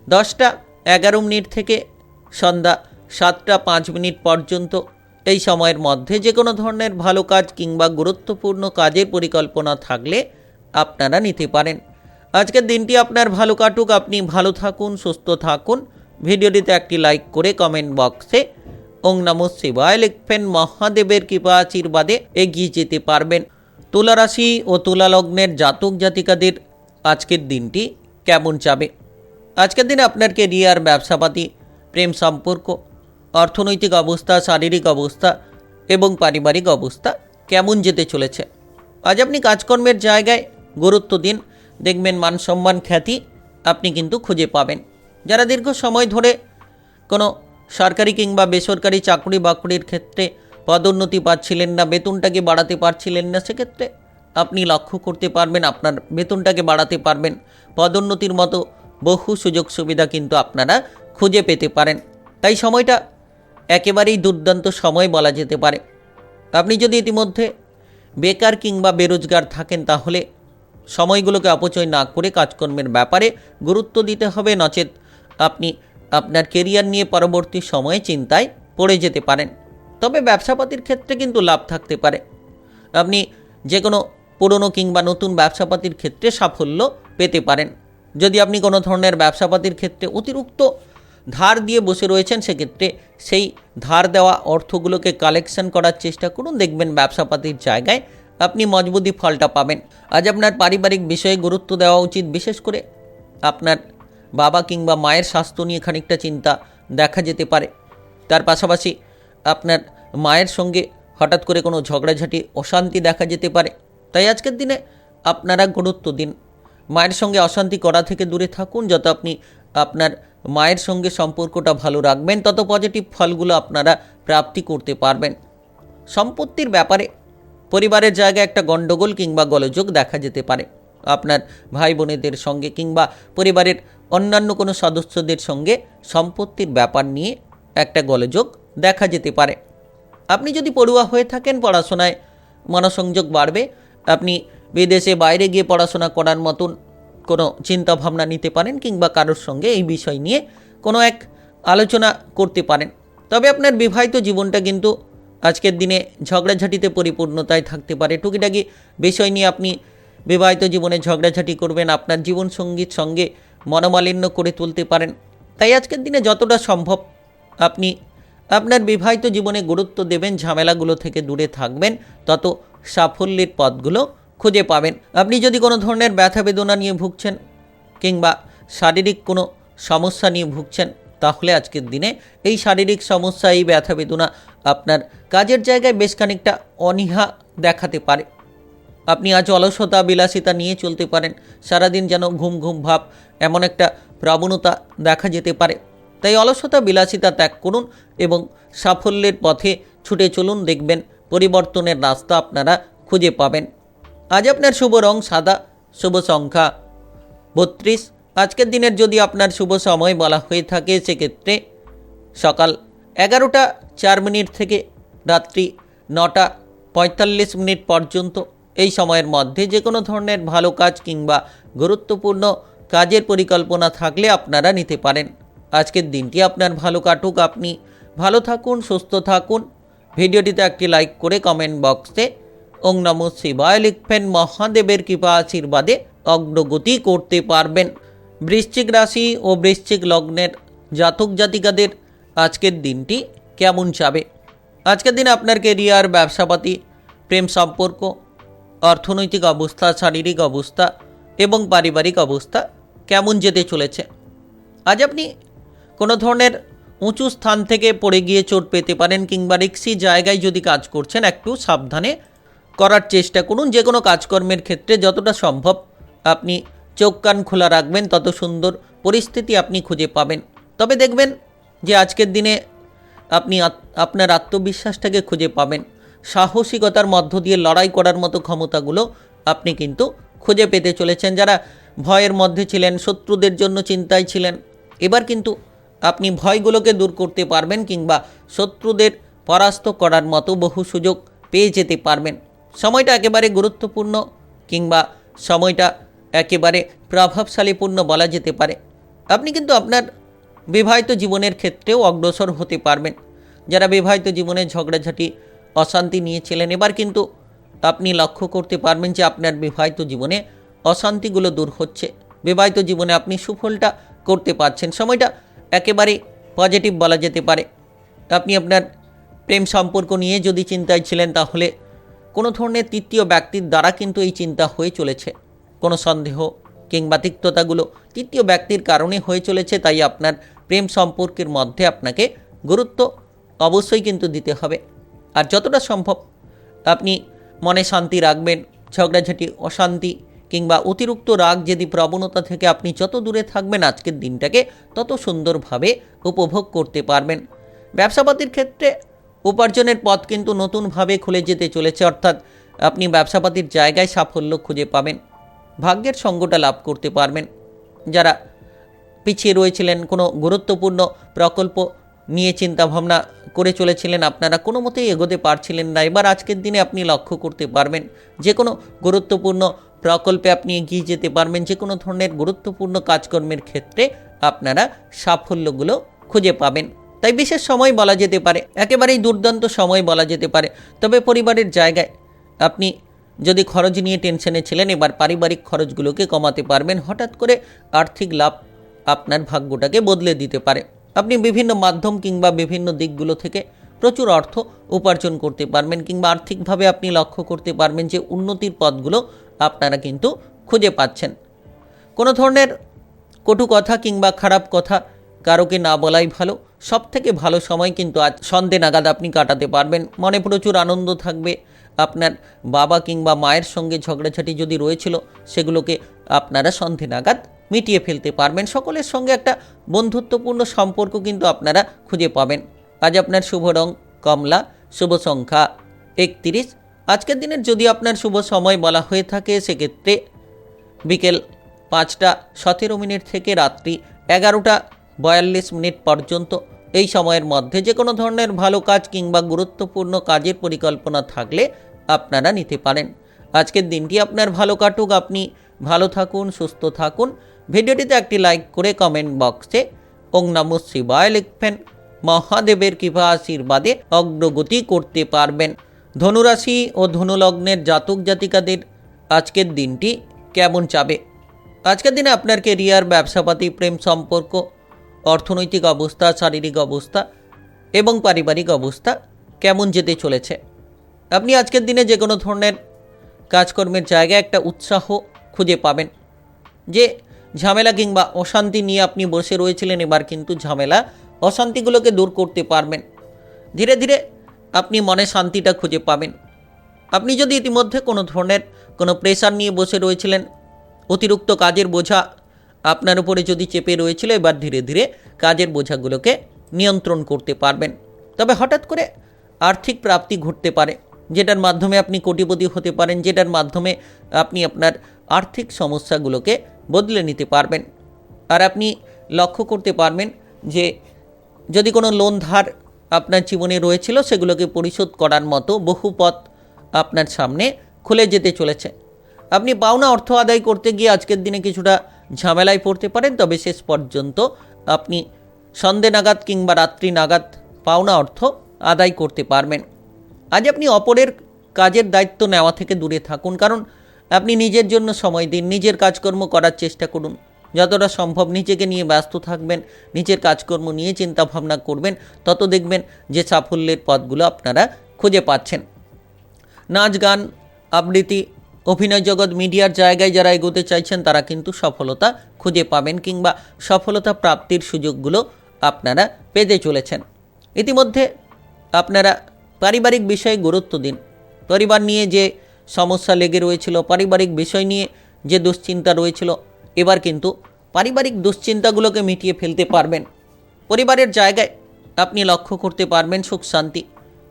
10:11 থেকে সন্ধ্যা 7:05 পর্যন্ত। এই সময়ের মধ্যে যে কোনো ধরনের ভালো কাজ কিংবা গুরুত্বপূর্ণ কাজের পরিকল্পনা থাকলে আপনারা নিতে পারেন। আজকের দিনটি আপনার ভালো কাটুক, আপনি ভালো থাকুন, সুস্থ থাকুন। ভিডিওটিতে একটি লাইক করে কমেন্ট বক্সে ওং নমঃ শিবায় লিখবেন। মহাদেবের কৃপা আশীর্বাদে এগিয়ে যেতে পারবেন। তুলা রাশি ও তুলা লগ্নের জাতক জাতিকাদের আজকের দিনটি কেমন যাবে? আজকের দিনে আপনার কেরিয়ার, ব্যবসাপাতি, প্রেম সম্পর্ক, অর্থনৈতিক অবস্থা, শারীরিক অবস্থা এবং পারিবারিক অবস্থা কেমন যেতে চলেছে? আজ আপনি কাজকর্মের জায়গায় গুরুত্ব দিন, দেখবেন মান সম্মান, খ্যাতি আপনি কিন্তু খুঁজে পাবেন। যারা দীর্ঘ সময় ধরে কোনো সরকারি কিংবা বেসরকারি চাকরি বাকরির ক্ষেত্রে পদোন্নতি পাচ্ছিলেন না, বেতনটাকে বাড়াতে পারছিলেন না, সেক্ষেত্রে আপনি লক্ষ্য করতে পারবেন আপনার বেতনটাকে বাড়াতে পারবেন। পদোন্নতির মতো বহু সুযোগ সুবিধা কিন্তু আপনারা খুঁজে পেতে পারেন। তাই সময়টা একেবারেই দুর্দান্ত সময় বলা যেতে পারে। আপনি যদি ইতিমধ্যে বেকার কিংবা বেরোজগার থাকেন তাহলে সময়গুলোকে অপচয় না করে কাজকর্মের ব্যাপারে গুরুত্ব দিতে হবে, নচেত আপনি আপনার কেরিয়ার নিয়ে পরবর্তী সময়ে চিন্তায় পড়ে যেতে পারেন। তবে ব্যবসাপাতির ক্ষেত্রে কিন্তু লাভ থাকতে পারে। আপনি যে কোনো পুরনো কিংবা নতুন ব্যবসাপাতির ক্ষেত্রে সাফল্য পেতে পারেন। যদি আপনি কোনো ধরনের ব্যবসাপাতির ক্ষেত্রে অতিরিক্ত ধার দিয়ে বসে রয়েছেন, সেক্ষেত্রে সেই ধার দেওয়া অর্থগুলোকে কালেকশন করার চেষ্টা করুন, দেখবেন ব্যবসাপাতির জায়গায় আপনি মজবুতি ফলটা পাবেন। আজ আপনার পারিবারিক বিষয়ে গুরুত্ব দেওয়া উচিত, বিশেষ করে আপনার বাবা কিংবা মায়ের স্বাস্থ্য নিয়ে খানিকটা চিন্তা দেখা যেতে পারে। তার পাশাপাশি আপনার মায়ের সঙ্গে হঠাৎ করে কোনো ঝগড়াঝাটি, অশান্তি দেখা যেতে পারে। তাই আজকের দিনে আপনারা গুরুত্ব দিন, মায়ের সঙ্গে অশান্তি করা থেকে দূরে থাকুন। যত আপনি আপনার মায়ের সঙ্গে সম্পর্কটা ভালো রাখবেন, তত পজিটিভ ফলগুলো আপনারা প্রাপ্তি করতে পারবেন। সম্পত্তির ব্যাপারে পরিবারের জায়গায় একটা গণ্ডগোল কিংবা গোলযোগ দেখা যেতে পারে। আপনার ভাই বোনেদের সঙ্গে কিংবা পরিবারের অন্যান্য কোনো সদস্যদের সঙ্গে সম্পত্তির ব্যাপার নিয়ে একটা গোলযোগ দেখা যেতে পারে। আপনি যদি পড়ুয়া হয়ে থাকেন, পড়াশোনায় মনোসংযোগ বাড়বে। আপনি বিদেশে বাইরে গিয়ে পড়াশোনা করার মতন কোনো চিন্তাভাবনা নিতে পারেন কিংবা কারোর সঙ্গে এই বিষয় নিয়ে কোনো এক আলোচনা করতে পারেন। তবে আপনার বিবাহিত জীবনটা কিন্তু আজকের দিনে ঝগড়াঝাটিতে পরিপূর্ণতায় থাকতে পারে। টুকিটাকি বিষয় নিয়ে আপনি বিবাহিত জীবনে ঝগড়াঝাটি করবেন, আপনার জীবনসঙ্গীর সঙ্গে মনোমালিন্য করে তুলতে পারেন। তাই আজকের দিনে যতটা সম্ভব আপনি আপনার বিবাহিত জীবনে গুরুত্ব দেবেন, ঝামেলাগুলো থেকে দূরে থাকবেন, তত সাফল্যের পথগুলো খুঁজে পাবেন। আপনি যদি কোনো ধরনের ব্যথা বেদনা নিয়ে ভুগছেন কিংবা শারীরিক কোনো সমস্যা নিয়ে ভুগছেন, তাহলে আজকের দিনে এই শারীরিক সমস্যা, এই ব্যথা বেদনা আপনার কাজের জায়গায় বেশ খানিকটা অনীহা দেখাতে পারে। আপনি আজ অলসতা, বিলাসিতা নিয়ে চলতে পারেন, সারাদিন যেন ঘুম ঘুম ভাব, এমন একটা প্রবণতা দেখা যেতে পারে। তাই অলসতা, বিলাসিতা ত্যাগ করুন এবং সাফল্যের পথে ছুটে চলুন, দেখবেন পরিবর্তনের রাস্তা আপনারা খুঁজে পাবেন। আজ আপনার শুভ রং সাদা, শুভ সংখ্যা 32। আজকের দিনের যদি আপনার শুভ সময় বলা হয়ে থাকে, সেক্ষেত্রে সকাল 11টা 4 মিনিট থেকে রাত্রি 9টা 45 মিনিট পর্যন্ত। এই সময়ের মধ্যে যে কোনো ধরনের ভালো কাজ কিংবা গুরুত্বপূর্ণ কাজের পরিকল্পনা থাকলে আপনারা নিতে পারেন। আজকের দিনটি আপনার ভালো কাটুক, আপনি ভালো থাকুন, সুস্থ থাকুন। ভিডিওটিতে একটি লাইক করে কমেন্ট বক্সে ওং নমঃ শিবায় লিখবেন। মহাদেবের কৃপা আশীর্বাদে অগ্রগতি করতে পারবেন। বৃশ্চিক রাশি ও বৃশ্চিক লগ্নের জাতক জাতিকাদের আজকের দিনটি কেমন যাবে? আজকের দিনে আপনার কেরিয়ার, ব্যবসাপাতি, প্রেম সম্পর্ক, অর্থনৈতিক অবস্থা, শারীরিক অবস্থা এবং পারিবারিক অবস্থা কেমন যেতে চলেছে? আজ আপনি কোনো ধরনের উঁচু স্থান থেকে পড়ে গিয়ে চোট পেতে পারেন কিংবা রিস্কি জায়গায় যদি কাজ করছেন, একটু সাবধানে করার চেষ্টা করুন। যে কোনো কাজকর্মের ক্ষেত্রে যতটা সম্ভব আপনি চোখ কান খোলা রাখবেন, তত সুন্দর পরিস্থিতি আপনি খুঁজে পাবেন। তবে দেখবেন যে আজকের দিনে আপনি আপনার আত্মবিশ্বাসটাকে খুঁজে পাবেন, সাহসিকতার মধ্য দিয়ে লড়াই করার মতো ক্ষমতাগুলো আপনি কিন্তু খুঁজে পেতে চলেছেন। যারা ভয়ের মধ্যে ছিলেন, শত্রুদের জন্য চিন্তায় ছিলেন, এবার কিন্তু আপনি ভয়গুলোকে দূর করতে পারবেন কিংবা শত্রুদের পরাস্ত করার মতো বহু সুযোগ পেয়ে যেতে পারবেন। সময়টা একেবারে গুরুত্বপূর্ণ কিংবা সময়টা একেবারে প্রভাবশালীপূর্ণ বলা যেতে পারে। আপনি কিন্তু আপনার বিবাহিত জীবনের ক্ষেত্রেও অগ্রসর হতে পারবেন। যারা বিবাহিত জীবনে ঝগড়াঝাটি, অশান্তি নিয়েছিলেন, এবার কিন্তু আপনি লক্ষ্য করতে পারবেন যে আপনার বিবাহিত জীবনে অশান্তিগুলো দূর হচ্ছে, বিবাহিত জীবনে আপনি সুফলটা করতে পারছেন। সময়টা একেবারে পজিটিভ বলা যেতে পারে। আপনি আপনার প্রেম সম্পর্ক নিয়ে যদি চিন্তায় ছিলেন, তাহলে কোনো ধরনের তৃতীয় ব্যক্তির দ্বারা কিন্তু এই চিন্তা হয়ে চলেছে। কোনো সন্দেহ কিংবা তিক্ততাগুলো তৃতীয় ব্যক্তির কারণে হয়ে চলেছে। তাই আপনার প্রেম সম্পর্কের মধ্যে আপনাকে গুরুত্ব অবশ্যই কিন্তু দিতে হবে। আর যতটা সম্ভব আপনি মনে শান্তি রাখবেন। ঝগড়াঝাটি, অশান্তি কিংবা অতিরিক্ত রাগ যদি প্রবণতা থেকে আপনি যত দূরে থাকবেন, আজকের দিনটাকে তত সুন্দরভাবে উপভোগ করতে পারবেন। ব্যবসাপাতির ক্ষেত্রে উপার্জনের পথ কিন্তু নতুনভাবে খুলে যেতে চলেছে, অর্থাৎ আপনি ব্যবসাপাতির জায়গায় সাফল্য খুঁজে পাবেন, ভাগ্যের সঙ্গটা লাভ করতে পারবেন। যারা পিছিয়ে রয়েছিলেন, কোনো গুরুত্বপূর্ণ প্রকল্প নিয়ে চিন্তাভাবনা করে চলেছিলেন, আপনারা কোনো মতেই এগোতে পারছিলেন না, এবার আজকের দিনে আপনি লক্ষ্য করতে পারবেন যে কোনো গুরুত্বপূর্ণ প্রকল্পে আপনি এগিয়ে যেতে পারবেন। যে কোনো ধরনের গুরুত্বপূর্ণ কাজকর্মের ক্ষেত্রে আপনারা সাফল্যগুলো খুঁজে পাবেন। তাই বিশেষ সময় বলা যেতে পারে, একেবারেই দুর্দান্ত সময় বলা যেতে পারে। তবে পরিবারের জায়গায় আপনি যদি খরচ নিয়ে টেনশনে ছিলেন, এবার পারিবারিক খরচগুলোকে কমাতে পারবেন। হঠাৎ করে আর্থিক লাভ আপনার ভাগ্যটাকে বদলে দিতে পারে। আপনি বিভিন্ন মাধ্যম কিংবা বিভিন্ন দিকগুলো থেকে প্রচুর অর্থ উপার্জন করতে পারবেন, কিংবা আর্থিকভাবে আপনি লক্ষ্য করতে পারবেন যে উন্নতির পথগুলো আপনারা কিন্তু খুঁজে পাচ্ছেন। কোনো ধরনের কটু কথা কিংবা খারাপ কথা কারোকে না বলাই ভালো। সব থেকে ভালো সময় কিন্তু আজ সন্ধ্যে নাগাদ আপনি কাটাতে পারবেন। মনে প্রচুর আনন্দ থাকবে। আপনার বাবা কিংবা মায়ের সঙ্গে ঝগড়াঝাটি যদি রয়েছিল, সেগুলোকে আপনারা সন্ধ্যে নাগাদ মিটিয়ে ফেলতে পারবেন। সকলের সঙ্গে একটা বন্ধুত্বপূর্ণ সম্পর্ক কিন্তু আপনারা খুঁজে পাবেন। আজ আপনার শুভ রং কমলা, শুভ সংখ্যা 31। আজকের দিনের যদি আপনার শুভ সময় বলা হয়ে থাকে, সেক্ষেত্রে বিকেল 5টা 17 থেকে রাত্রি 11টা 42 পর্যন্ত। এই সময়ের মধ্যে যে কোনো ধরনের ভালো কাজ কিংবা গুরুত্বপূর্ণ কাজের পরিকল্পনা থাকলে আপনারা নিতে পারেন। আজকের দিনটি আপনার ভালো কাটুক, আপনি ভালো থাকুন, সুস্থ থাকুন। ভিডিওটিতে একটি লাইক করে কমেন্ট বক্সে ওং নমঃ শিবায় লিখবেন। মহাদেবের কৃপা আশীর্বাদে অগ্রগতি করতে পারবেন। ধনুরাশি ও ধনুলগ্নের জাতক জাতিকাদের আজকের দিনটি কেমন যাবে? আজকের দিনে আপনার কেরিয়ার, ব্যবসাপাতি, প্রেম সম্পর্ক, অর্থনৈতিক অবস্থা, শারীরিক অবস্থা এবং পারিবারিক অবস্থা কেমন যেতে চলেছে? আপনি আজকের দিনে যে কোনো ধরনের কাজকর্মের জায়গায় একটা উৎসাহ খুঁজে পাবেন। যে ঝামেলা কিংবা অশান্তি নিয়ে আপনি বসে রয়েছিলেন, এবার কিন্তু ঝামেলা অশান্তিগুলোকে দূর করতে পারবেন। ধীরে ধীরে আপনি মনে শান্তিটা খুঁজে পাবেন। আপনি যদি ইতিমধ্যে কোনো ধরনের কোনো প্রেশার নিয়ে বসে রয়েছিলেন, অতিরিক্ত কাজের বোঝা আপনার উপরে যদি চেপে রয়েছিল, এবার ধীরে ধীরে কাজের বোঝাগুলোকে নিয়ন্ত্রণ করতে পারবেন। তবে হঠাৎ করে আর্থিক প্রাপ্তি ঘটতে পারে, যেটার মাধ্যমে আপনি কোটিপতি হতে পারেন, যেটার মাধ্যমে আপনি আপনার আর্থিক সমস্যাগুলোকে বদলে নিতে পারবেন। আর আপনি লক্ষ্য করতে পারবেন যে যদি কোনো লোন ধার আপনার জীবনে রয়েছিল, সেগুলোকে পরিশোধ করার মতো বহু পথ আপনার সামনে খুলে যেতে চলেছে। আপনি পাওনা অর্থ আদায় করতে গিয়ে আজকের দিনে কিছুটা ঝামেলায় পড়তে পারেন, তবে শেষ পর্যন্ত আপনি সন্ধ্যে নাগাদ কিংবা রাত্রি নাগাদ পাওনা অর্থ আদায় করতে পারবেন। আজ আপনি অপরের কাজের দায়িত্ব নেওয়া থেকে দূরে থাকুন, কারণ আপনি নিজের জন্য সময় দিন, নিজের কাজকর্ম করার চেষ্টা করুন। যতটা সম্ভব নিজেকে নিয়ে ব্যস্ত থাকবেন, নিজের কাজকর্ম নিয়ে চিন্তা ভাবনা করবেন, তত দেখবেন যে সাফল্যের পথগুলো আপনারা খুঁজে পাচ্ছেন। নাচ, গান, আবৃত্তি, অভিনয় জগৎ, মিডিয়ার জায়গায় যারা এগোতে চাইছেন, তারা কিন্তু সফলতা খুঁজে পাবেন, কিংবা সফলতা প্রাপ্তির সুযোগগুলো আপনারা পেতে চলেছেন। ইতিমধ্যে আপনারা পারিবারিক বিষয়ে গুরুত্ব দিন। পরিবার নিয়ে যে সমস্যা লেগে রয়েছিল, পারিবারিক বিষয় নিয়ে যে দুশ্চিন্তা রয়েছিল, এবার কিন্তু পারিবারিক দুশ্চিন্তাগুলোকে মিটিয়ে ফেলতে পারবেন। পরিবারের জায়গায় আপনি লক্ষ্য করতে পারবেন সুখ শান্তি,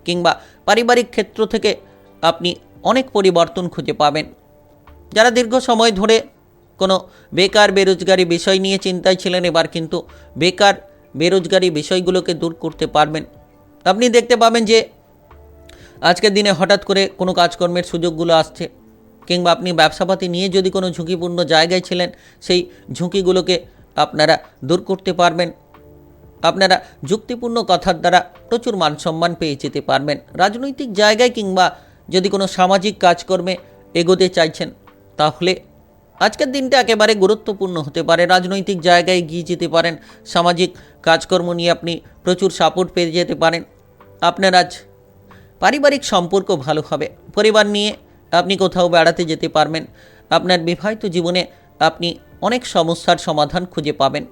কিংবা পারিবারিক ক্ষেত্র থেকে আপনি অনেক পরিবর্তন খুঁজে পাবেন। যারা দীর্ঘ সময় ধরে কোনো বেকার বেরোজগারি বিষয় নিয়ে চিন্তায় ছিলেন, এবার কিন্তু বেকার বেরোজগারি বিষয়গুলোকে দূর করতে পারবেন। আপনি দেখতে পাবেন যে আজকের দিনে হঠাৎ করে কোনো কাজকর্মের সুযোগগুলো আসছে, কিংবা আপনি ব্যবসাপাতি নিয়ে যদি কোনো ঝুঁকিপূর্ণ জায়গায় ছিলেন, সেই ঝুঁকিগুলোকে আপনারা দূর করতে পারবেন। আপনারা যুক্তিপূর্ণ কথার দ্বারা প্রচুর মান সম্মান পেয়ে যেতে পারবেন। রাজনৈতিক জায়গায় কিংবা যদি কোনো সামাজিক কাজকর্মে এগোতে চাইছেন, তাহলে আজকের দিনটা একেবারে গুরুত্বপূর্ণ হতে পারে। রাজনৈতিক জায়গায় এগিয়ে যেতে পারেন, সামাজিক কাজকর্ম নিয়ে আপনি প্রচুর সাপোর্ট পেয়ে যেতে পারেন। আপনার আজ পারিবারিক সম্পর্ক ভালো হবে, পরিবার নিয়ে আপনি কোথাও বেড়াতে যেতে পারবেন। আপনার বিবাহিত জীবনে আপনি অনেক সমস্যার সমাধান খুঁজে পাবেন।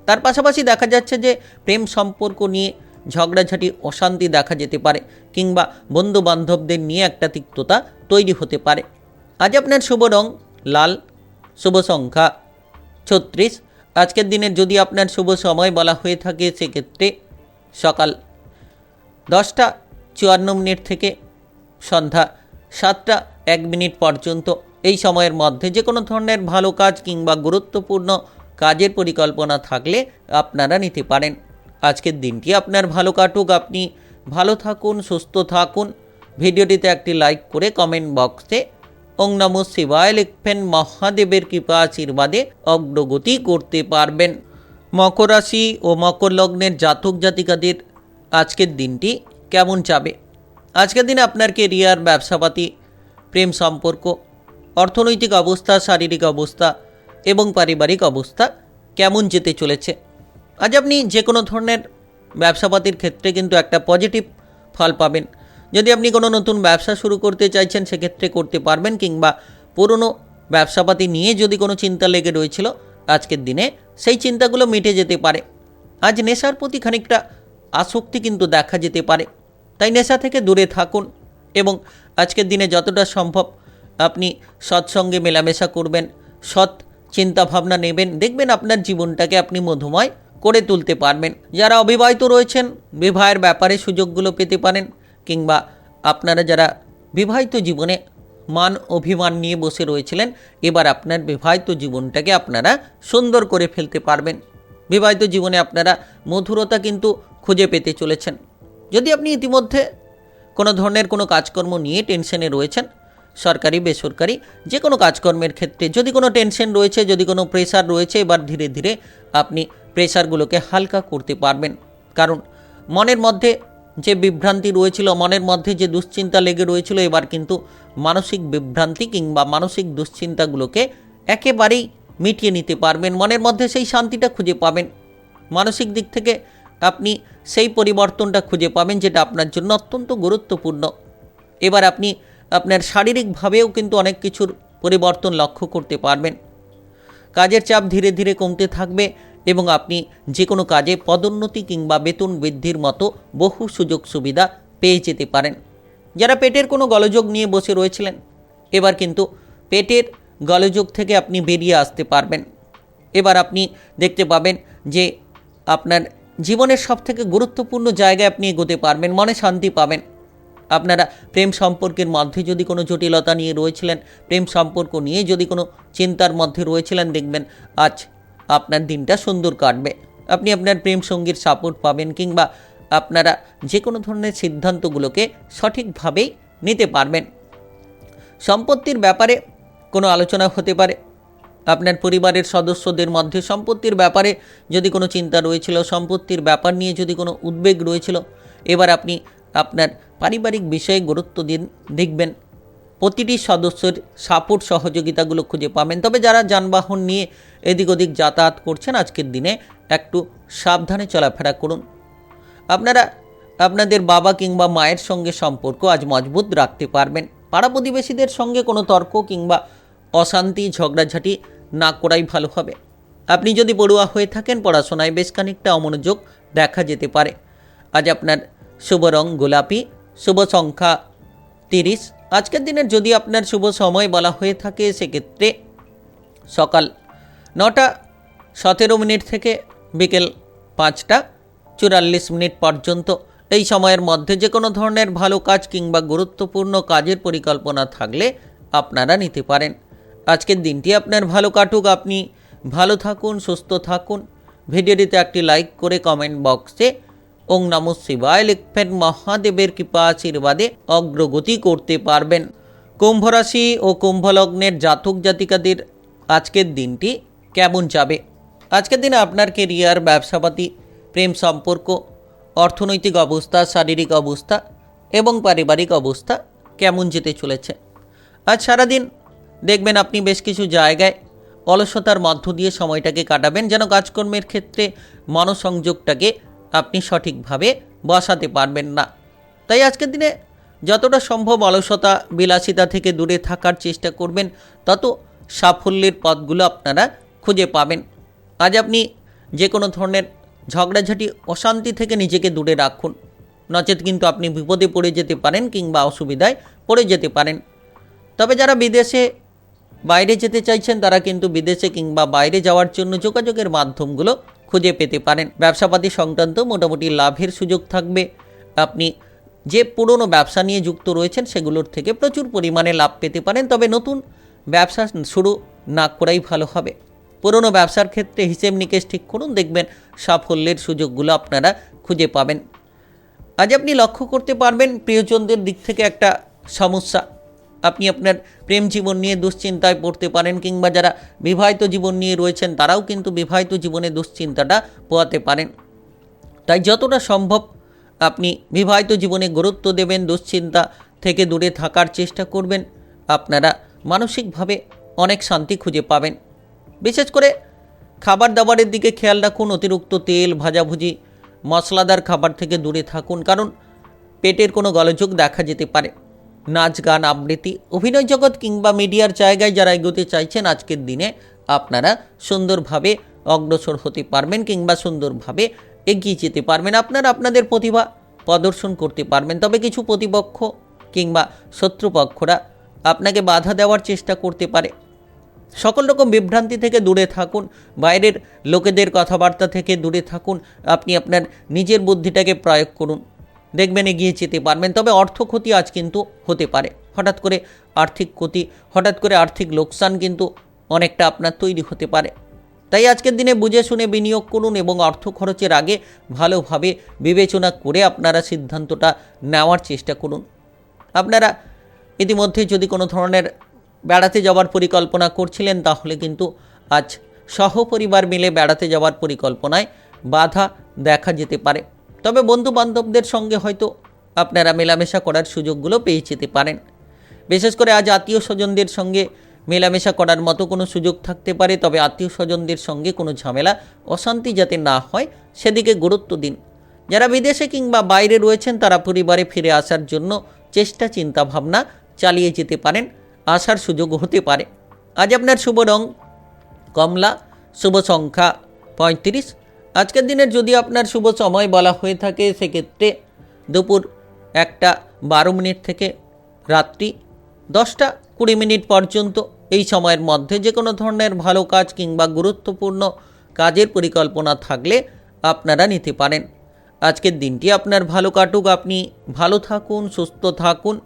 তার পাশাপাশি দেখা যাচ্ছে যে প্রেম সম্পর্ক নিয়ে ঝগড়াঝাটি, অশান্তি দেখা যেতে পারে, কিংবা বন্ধু বান্ধবদের নিয়ে একটা তিক্ততা তৈরি হতে পারে। আজ আপনার শুভ রং লাল, শুভ সংখ্যা 36। আজকের দিনের যদি আপনার শুভ সময় বলা হয়ে থাকে, সেক্ষেত্রে সকাল 10টা 54 থেকে সন্ধ্যা 7টা 1 পর্যন্ত। এই সময়ের মধ্যে যে কোনো ধরনের ভালো কাজ কিংবা গুরুত্বপূর্ণ কাজের পরিকল্পনা থাকলে আপনারা নিতে পারেন। আজকের দিনটি আপনার ভালো কাটুক, আপনি ভালো থাকুন, সুস্থ থাকুন। ভিডিওটিতে একটি লাইক করে কমেন্ট বক্সে ওং নমঃ শিবায় লিখবেন। মহাদেবের কৃপা আশীর্বাদে অগ্রগতি করতে পারবেন। মকর রাশি ও মকর লগ্নের জাতক জাতিকাদের আজকের দিনটি কেমন যাবে? আজকের দিনে আপনার কেরিয়ার, ব্যবসাপাতি, প্রেম সম্পর্ক, অর্থনৈতিক অবস্থা, শারীরিক অবস্থা এবং পারিবারিক অবস্থা কেমন যেতে চলেছে। আজ আপনি যে কোনো ধরনের ব্যবসাপাতির ক্ষেত্রে কিন্তু একটা পজিটিভ ফল পাবেন। যদি আপনি কোনো নতুন ব্যবসা শুরু করতে চাইছেন সেক্ষেত্রে করতে পারবেন, কিংবা পুরনো ব্যবসাপাতি নিয়ে যদি কোনো চিন্তা লেগে রয়েছিল আজকের দিনে সেই চিন্তাগুলো মিটে যেতে পারে। আজ নেশার প্রতি খানিকটা আসক্তি কিন্তু দেখা যেতে পারে, তাই নেশা থেকে দূরে থাকুন এবং আজকের দিনে যতটা সম্ভব আপনি সৎসঙ্গে মেলামেশা করবেন, সৎ চিন্তাভাবনা নেবেন, দেখবেন আপনার জীবনটাকে আপনি মধুময় করে তুলতে পারবেন। যারা অবিবাহিত রয়েছেন বিবাহের ব্যাপারে সুযোগগুলো পেতে পারেন, কিংবা আপনারা যারা বিবাহিত জীবনে মান অভিমান নিয়ে বসে রয়েছিলেন এবার আপনার বিবাহিত জীবনটাকে আপনারা সুন্দর করে ফেলতে পারবেন। বিবাহিত জীবনে আপনারা মধুরতা কিন্তু খুঁজে পেতে চলেছেন। যদি আপনি ইতিমধ্যে কোনো ধরনের কোনো কাজকর্ম নিয়ে টেনশনে রয়েছেন, সরকারি বেসরকারি যে কোনো কাজকর্মের ক্ষেত্রে যদি কোনো টেনশন রয়েছে, যদি কোনো প্রেশার রয়েছে, এবার ধীরে ধীরে আপনি প্রেশারগুলোকে হালকা করতে পারবেন। কারণ মনের মধ্যে যে বিভ্রান্তি রয়েছিল, মনের মধ্যে যে দুশ্চিন্তা লেগে রয়েছিল, এবার কিন্তু মানসিক বিভ্রান্তি কিংবা মানসিক দুশ্চিন্তাগুলোকে একেবারেই মিটিয়ে নিতে পারবেন। মনের মধ্যে সেই শান্তিটা খুঁজে পাবেন, মানসিক দিক থেকে আপনি সেই পরিবর্তনটা খুঁজে পাবেন যেটা আপনার জন্য অত্যন্ত গুরুত্বপূর্ণ। এবার আপনি আপনার শারীরিকভাবেও কিন্তু অনেক কিছুর পরিবর্তন লক্ষ্য করতে পারবেন। কাজের চাপ ধীরে ধীরে কমতে থাকবে এবং আপনি যে কোনো কাজে পদোন্নতি কিংবা বেতন বৃদ্ধির মতো বহু সুযোগ সুবিধা পেয়ে যেতে পারেন। যারা পেটের কোনো গোলযোগ নিয়ে বসে রয়েছিলেন এবার কিন্তু পেটের গোলযোগ থেকে আপনি বেরিয়ে আসতে পারবেন। এবার আপনি দেখতে পাবেন যে আপনার জীবনের সবথেকে গুরুত্বপূর্ণ জায়গায় আপনি এগোতে পারবেন, মনে শান্তি পাবেন। আপনারা প্রেম সম্পর্কের মধ্যে যদি কোনো জটিলতা নিয়ে রয়েছিলেন, প্রেম সম্পর্ক নিয়ে যদি কোনো চিন্তার মধ্যে রয়েছিলেন, দেখবেন আজ আপনার দিনটা সুন্দর কাটবে। আপনি আপনার প্রেম সঙ্গীর সাপোর্ট পাবেন, কিংবা আপনারা যে কোনো ধরনের সিদ্ধান্তগুলোকে সঠিকভাবেই নিতে পারবেন। সম্পত্তির ব্যাপারে কোনো আলোচনা হতে পারে। আপনার পরিবারের সদস্যদের মধ্যে সম্পত্তির ব্যাপারে যদি কোনো চিন্তা রয়েছিল, সম্পত্তির ব্যাপার নিয়ে যদি কোনো উদ্বেগ রয়েছিল, এবার আপনি আপনার পারিবারিক বিষয়ে গুরুত্ব দিন, দেখবেন প্রতিটি সদস্যের সাপোর্ট সহযোগিতাগুলো খুঁজে পাবেন। তবে যারা যানবাহন নিয়ে এদিক ওদিক যাতায়াত করছেন আজকের দিনে একটু সাবধানে চলাফেরা করুন। আপনারা আপনাদের বাবা কিংবা মায়ের সঙ্গে সম্পর্ক আজ মজবুত রাখতে পারবেন। পাড়া প্রতিবেশীদের সঙ্গে কোনো তর্ক কিংবা অশান্তি ঝগড়াঝাটি না করাই ভালো হবে। আপনি যদি পড়ুয়া হয়ে থাকেন পড়াশোনায় বেশ খানিকটা অমনোযোগ দেখা যেতে পারে। আজ আপনার শুভ রং গোলাপি, শুভ সংখ্যা 30। আজকের দিনের যদি আপনার শুভ সময় বলা হয়ে থাকে সেক্ষেত্রে সকাল 9টা 17 মিনিট থেকে বিকেল 5টা 44 মিনিট পর্যন্ত। এই সময়ের মধ্যে যে কোনো ধরনের ভালো কাজ কিংবা গুরুত্বপূর্ণ কাজের পরিকল্পনা থাকলে আপনারা নিতে পারেন। আজকের দিনটি আপনার ভালো কাটুক, আপনি ভালো থাকুন, সুস্থ থাকুন। ভিডিওটিতে একটি লাইক করে কমেন্ট বক্সে ওং নমঃ শিবায় লিখবেন, মহাদেবের কৃপা আশীর্বাদে অগ্রগতি করতে পারবেন। কুম্ভ রাশি ও কুম্ভ লগ্নের জাতক জাতিকাদের আজকের দিনটি কেমন যাবে? আজকের দিনে আপনার কেরিয়ার, ব্যবসাপাতি, প্রেম সম্পর্ক, অর্থনৈতিক অবস্থা, শারীরিক অবস্থা এবং পারিবারিক অবস্থা কেমন যেতে চলেছে? আজ সারাদিন দেখবেন আপনি বেশ কিছু জায়গায় অলসতার মধ্য দিয়ে সময়টাকে কাটাবেন, যেন কাজকর্মের ক্ষেত্রে মনোসংযোগটাকে আপনি সঠিকভাবে বসাতে পারবেন না। তাই আজকের দিনে যতটা সম্ভব অলসতা বিলাসিতা থেকে দূরে থাকার চেষ্টা করবেন, তত সাফল্যের পথগুলো আপনারা খুঁজে পাবেন। আজ আপনি যে কোনো ধরনের ঝগড়াঝাটি অশান্তি থেকে নিজেকে দূরে রাখুন, নচেত কিন্তু আপনি বিপদে পড়ে যেতে পারেন কিংবা অসুবিধায় পড়ে যেতে পারেন। তবে যারা বিদেশে বাইরে যেতে চাইছেন তারা কিন্তু বিদেশে কিংবা বাইরে যাওয়ার জন্য যোগাযোগের মাধ্যমগুলো খুঁজে পেতে পারেন। ব্যবসাপাতি সংক্রান্ত মোটামুটি লাভের সুযোগ থাকবে। আপনি যে পুরনো ব্যবসা নিয়ে যুক্ত রয়েছেন সেগুলোর থেকে প্রচুর পরিমাণে লাভ পেতে পারেন। তবে নতুন ব্যবসা শুরু না করাই ভালো হবে। পুরনো ব্যবসার ক্ষেত্রে হিসেব নিকেশ ঠিক করুন, দেখবেন সাফল্যের সুযোগগুলো আপনারা খুঁজে পাবেন। আজ আপনি লক্ষ্য করতে পারবেন প্রিয়জনদের দিক থেকে একটা সমস্যা। আপনি আপনার প্রেম জীবন নিয়ে দুশ্চিন্তায় পড়তে পারেন, কিংবা যারা বিবাহিত জীবন নিয়ে রয়েছেন তারাও কিন্তু বিবাহিত জীবনে দুশ্চিন্তাটা পোহাতে পারেন। তাই যতটা সম্ভব আপনি বিবাহিত জীবনে গুরুত্ব দেবেন, দুশ্চিন্তা থেকে দূরে থাকার চেষ্টা করবেন। আপনারা মানসিকভাবে অনেক শান্তি খুঁজে পাবেন। বিশেষ করে খাবার দাবারের দিকে খেয়াল রাখুন, অতিরিক্ত তেল, ভাজাভুজি, মশলাদার খাবার থেকে দূরে থাকুন, কারণ পেটের কোনো গোলযোগ দেখা যেতে পারে। নাচ, গান, আবৃত্তি, অভিনয় জগৎ কিংবা মিডিয়ার জায়গায় যারা এগোতে চাইছেন আজকের দিনে আপনারা সুন্দরভাবে অগ্রসর হতে পারবেন কিংবা সুন্দরভাবে এগিয়ে যেতে পারবেন। আপনারা আপনাদের প্রতিভা প্রদর্শন করতে পারবেন। তবে কিছু প্রতিপক্ষ কিংবা শত্রুপক্ষরা আপনাকে বাধা দেওয়ার চেষ্টা করতে পারে। সকল রকম বিভ্রান্তি থেকে দূরে থাকুন, বাইরের লোকেদের কথাবার্তা থেকে দূরে থাকুন। আপনি আপনার নিজের বুদ্ধিটাকে প্রয়োগ করুন, দেখবেন এগিয়ে যেতে পারবেন। তবে অর্থ ক্ষতি আজ কিন্তু হতে পারে। হঠাৎ করে আর্থিক ক্ষতি, হঠাৎ করে আর্থিক লোকসান কিন্তু অনেকটা আপনার তৈরি হতে পারে। তাই আজকের দিনে বুঝে শুনে বিনিয়োগ করুন এবং অর্থ খরচের আগে ভালোভাবে বিবেচনা করে আপনারা সিদ্ধান্তটা নেওয়ার চেষ্টা করুন। আপনারা ইতিমধ্যে যদি কোনো ধরনের বেড়াতে যাওয়ার পরিকল্পনা করছিলেন, তাহলে কিন্তু আজ সহপরিবার মিলে বেড়াতে যাওয়ার পরিকল্পনায় বাধা দেখা যেতে পারে। তবে বন্ধু বান্ধবদের সঙ্গে হয়তো আপনারা মেলামেশা করার সুযোগগুলো পেয়ে যেতে পারেন। বিশেষ করে আজ আত্মীয় স্বজনদের সঙ্গে মেলামেশা করার মতো কোনো সুযোগ থাকতে পারে। তবে আত্মীয় স্বজনদের সঙ্গে কোনো ঝামেলা, অশান্তি যাতে না হয় সেদিকে গুরুত্ব দিন। যারা বিদেশে কিংবা বাইরে রয়েছেন তারা পরিবারে ফিরে আসার জন্য চেষ্টা, চিন্তা ভাবনা চালিয়ে যেতে পারেন, আসার সুযোগ হতে পারে। আজ আপনার শুভ রং কমলা, শুভ সংখ্যা 35। আজকের দিনের যদি আপনার শুভ সময় বলা হয়ে থাকে সেক্ষেত্রে দুপুর 1:12 থেকে রাত্রি 10:20 পর্যন্ত। এই সময়ের মধ্যে যে কোনো ধরনের ভালো কাজ কিংবা গুরুত্বপূর্ণ কাজের পরিকল্পনা থাকলে আপনারা নিতে পারেন। আজকের দিনটি আপনার ভালো কাটুক, আপনি ভালো থাকুন, সুস্থ থাকুন।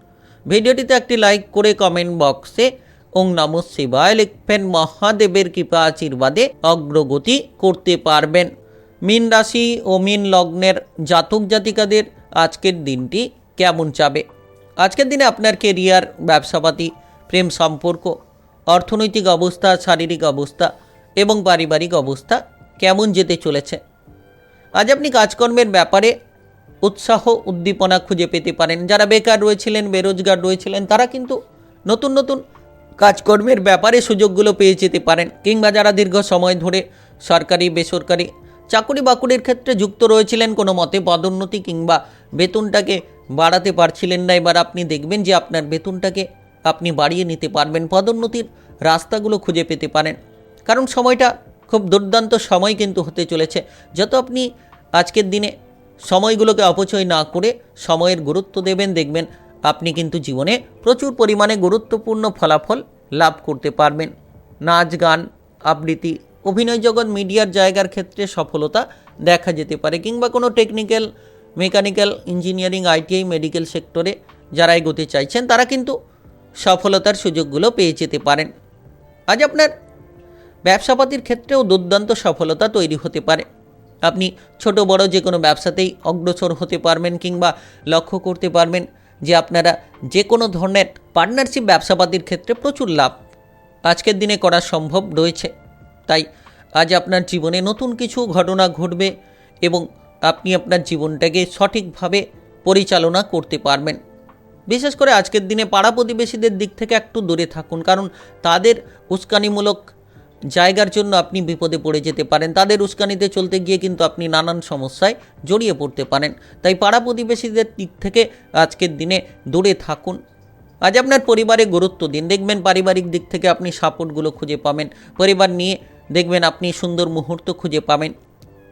ভিডিওটিতে একটি লাইক করে কমেন্ট বক্সে ওং নমঃ শিবায় লিখবেন। মহাদেবের কৃপা আশীর্বাদে অগ্রগতি করতে পারবেন। মীন রাশি ও মীন লগ্নের জাতক জাতিকাদের আজকের দিনটি কেমন যাবে? আজকের দিনে আপনার কেরিয়ার, ব্যবসাপাতি, প্রেম সম্পর্ক, অর্থনৈতিক অবস্থা, শারীরিক অবস্থা এবং পারিবারিক অবস্থা কেমন যেতে চলেছে? আজ আপনি কাজকর্মের ব্যাপারে উৎসাহ, উদ্দীপনা খুঁজে পেতে পারেন। যারা বেকার রয়েছিলেন, বেরোজগার রয়েছিলেন, তারা কিন্তু নতুন নতুন কাজকর্মের ব্যাপারে সুযোগগুলো পেয়ে যেতে পারেন। কিংবা যারা দীর্ঘ সময় ধরে সরকারি, বেসরকারি চাকরি বাকরির ক্ষেত্রে যুক্ত রয়েছিলেন, কোনো মতে পদোন্নতি কিংবা বেতনটাকে বাড়াতে পারছিলেন না, এবার আপনি দেখবেন যে আপনার বেতনটাকে আপনি বাড়িয়ে নিতে পারবেন। পদোন্নতির রাস্তাগুলো খুঁজে পেতে পারেন, কারণ সময়টা খুব দুর্দান্ত সময় কিন্তু হতে চলেছে। যত আপনি আজকের দিনে সময়গুলোকে অপচয় না করে সময়ের গুরুত্ব দেবেন, দেখবেন আপনি কিন্তু জীবনে প্রচুর পরিমাণে গুরুত্বপূর্ণ ফলাফল লাভ করতে পারবেন। নাচ, গান, আবৃত্তি, অভিনয় জগৎ, মিডিয়ার জায়গার ক্ষেত্রে সফলতা দেখা যেতে পারে। কিংবা কোনো technical, mechanical, engineering, ITI, medical সেক্টরে যারা এগোতে চাইছেন তারা কিন্তু সফলতার সুযোগগুলো পেয়ে যেতে পারেন। আজ আপনার ব্যবসাপাতির ক্ষেত্রেও দুর্দান্ত সফলতা তৈরি হতে পারে। আপনি ছোট বড় যে কোনো ব্যবসাতেই অগ্রসর হতে পারবেন কিংবা লক্ষ্য করতে পারবেন যে আপনারা যে কোনো ধরনের পার্টনারশিপ ব্যবসাপাতির ক্ষেত্রে প্রচুর লাভ আজকের দিনে করা সম্ভব রয়েছে। তাই আজ আপনার জীবনে নতুন কিছু ঘটনা ঘটবে এবং আপনি আপনার জীবনটাকে সঠিকভাবে পরিচালনা করতে পারবেন। বিশেষ করে আজকের দিনে পাড়া প্রতিবেশীদের দিক থেকে একটু দূরে থাকুন, কারণ তাদের উস্কানিমূলক জায়গার জন্য আপনি বিপদে পড়ে যেতে পারেন। তাদের উস্কানিতে চলতে গিয়ে কিন্তু আপনি নানান সমস্যায় জড়িয়ে পড়তে পারেন। তাই পাড়া প্রতিবেশীদের দিক থেকে আজকের দিনে দূরে থাকুন। আজ আপনার পরিবারে গুরুত্ব দিন, দেখবেন পারিবারিক দিক থেকে আপনি সাপোর্টগুলো খুঁজে পাবেন। পরিবার নিয়ে দেখবেন আপনি সুন্দর মুহূর্ত খুঁজে পাবেন।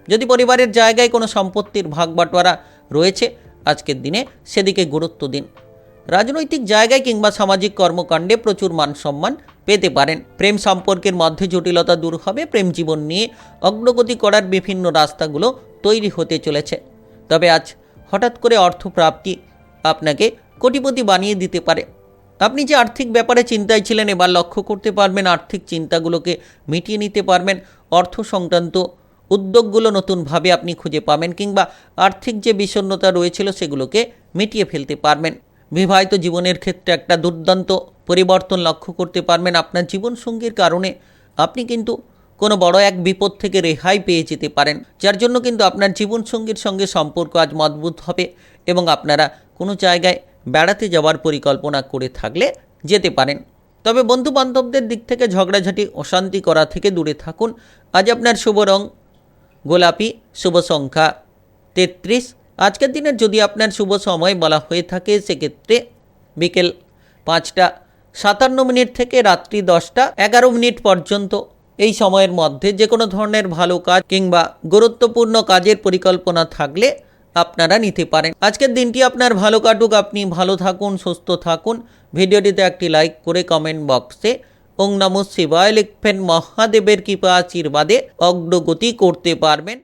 যদি পরিবারের জায়গায় কোনো সম্পত্তির ভাগ বাটোয়ারা রয়েছে আজকের দিনে সেদিকে গুরুত্ব দিন। রাজনৈতিক জায়গায় কিংবা সামাজিক কর্মকাণ্ডে প্রচুর মান সম্মান পেতে পারেন। প্রেম সম্পর্কের মধ্যে জটিলতা দূর হবে। প্রেম জীবন নিয়ে অগ্রগতি করার বিভিন্ন রাস্তাগুলো তৈরি হতে চলেছে। তবে আজ হঠাৎ করে অর্থপ্রাপ্তি আপনাকে কোটিপতি বানিয়ে দিতে পারে। আপনি যে আর্থিক ব্যাপারে চিন্তায় ছিলেন এবার লক্ষ্য করতে পারবেন, আর্থিক চিন্তাগুলোকে মিটিয়ে নিতে পারবেন। অর্থ সংক্রান্ত উদ্যোগগুলো নতুনভাবে আপনি খুঁজে পাবেন কিংবা আর্থিক যে বিষণ্ণতা রয়েছিল সেগুলোকে মিটিয়ে ফেলতে পারবেন। বিবাহিত জীবনের ক্ষেত্রে একটা দুর্দান্ত পরিবর্তন লক্ষ্য করতে পারবেন। আপনার জীবনসঙ্গীর কারণে আপনি কিন্তু কোনো বড় এক বিপদ থেকে রেহাই পেয়ে যেতে পারেন, যার জন্য কিন্তু আপনার জীবনসঙ্গীর সঙ্গে সম্পর্ক আজ মজবুত হবে এবং আপনারা কোনো জায়গায় বেড়াতে যাওয়ার পরিকল্পনা করে থাকলে যেতে পারেন। তবে বন্ধু বান্ধবদের দিক থেকে ঝগড়াঝাটি অশান্তি করা থেকে দূরে থাকুন। আজ আপনার শুভ রং গোলাপি, শুভ সংখ্যা 33। আজকের দিনের যদি আপনার শুভ সময় বলা হয়ে থাকে সেক্ষেত্রে বিকেল 5টা 57 থেকে রাত্রি 10টা 11 পর্যন্ত। এই সময়ের মধ্যে যে কোনো ধরনের ভালো কাজ কিংবা গুরুত্বপূর্ণ কাজের পরিকল্পনা থাকলে আপনারা নিতে পারেন। আজকের দিনটি আপনার ভালো কাটুক, আপনি ভালো থাকুন, সুস্থ থাকুন। ভিডিওটিতে একটি লাইক করে কমেন্ট বক্সে ওং নমঃ শিবায় লিখবেন। মহাদেবের কৃপা আশীর্বাদে অগ্রগতি করতে পারবেন।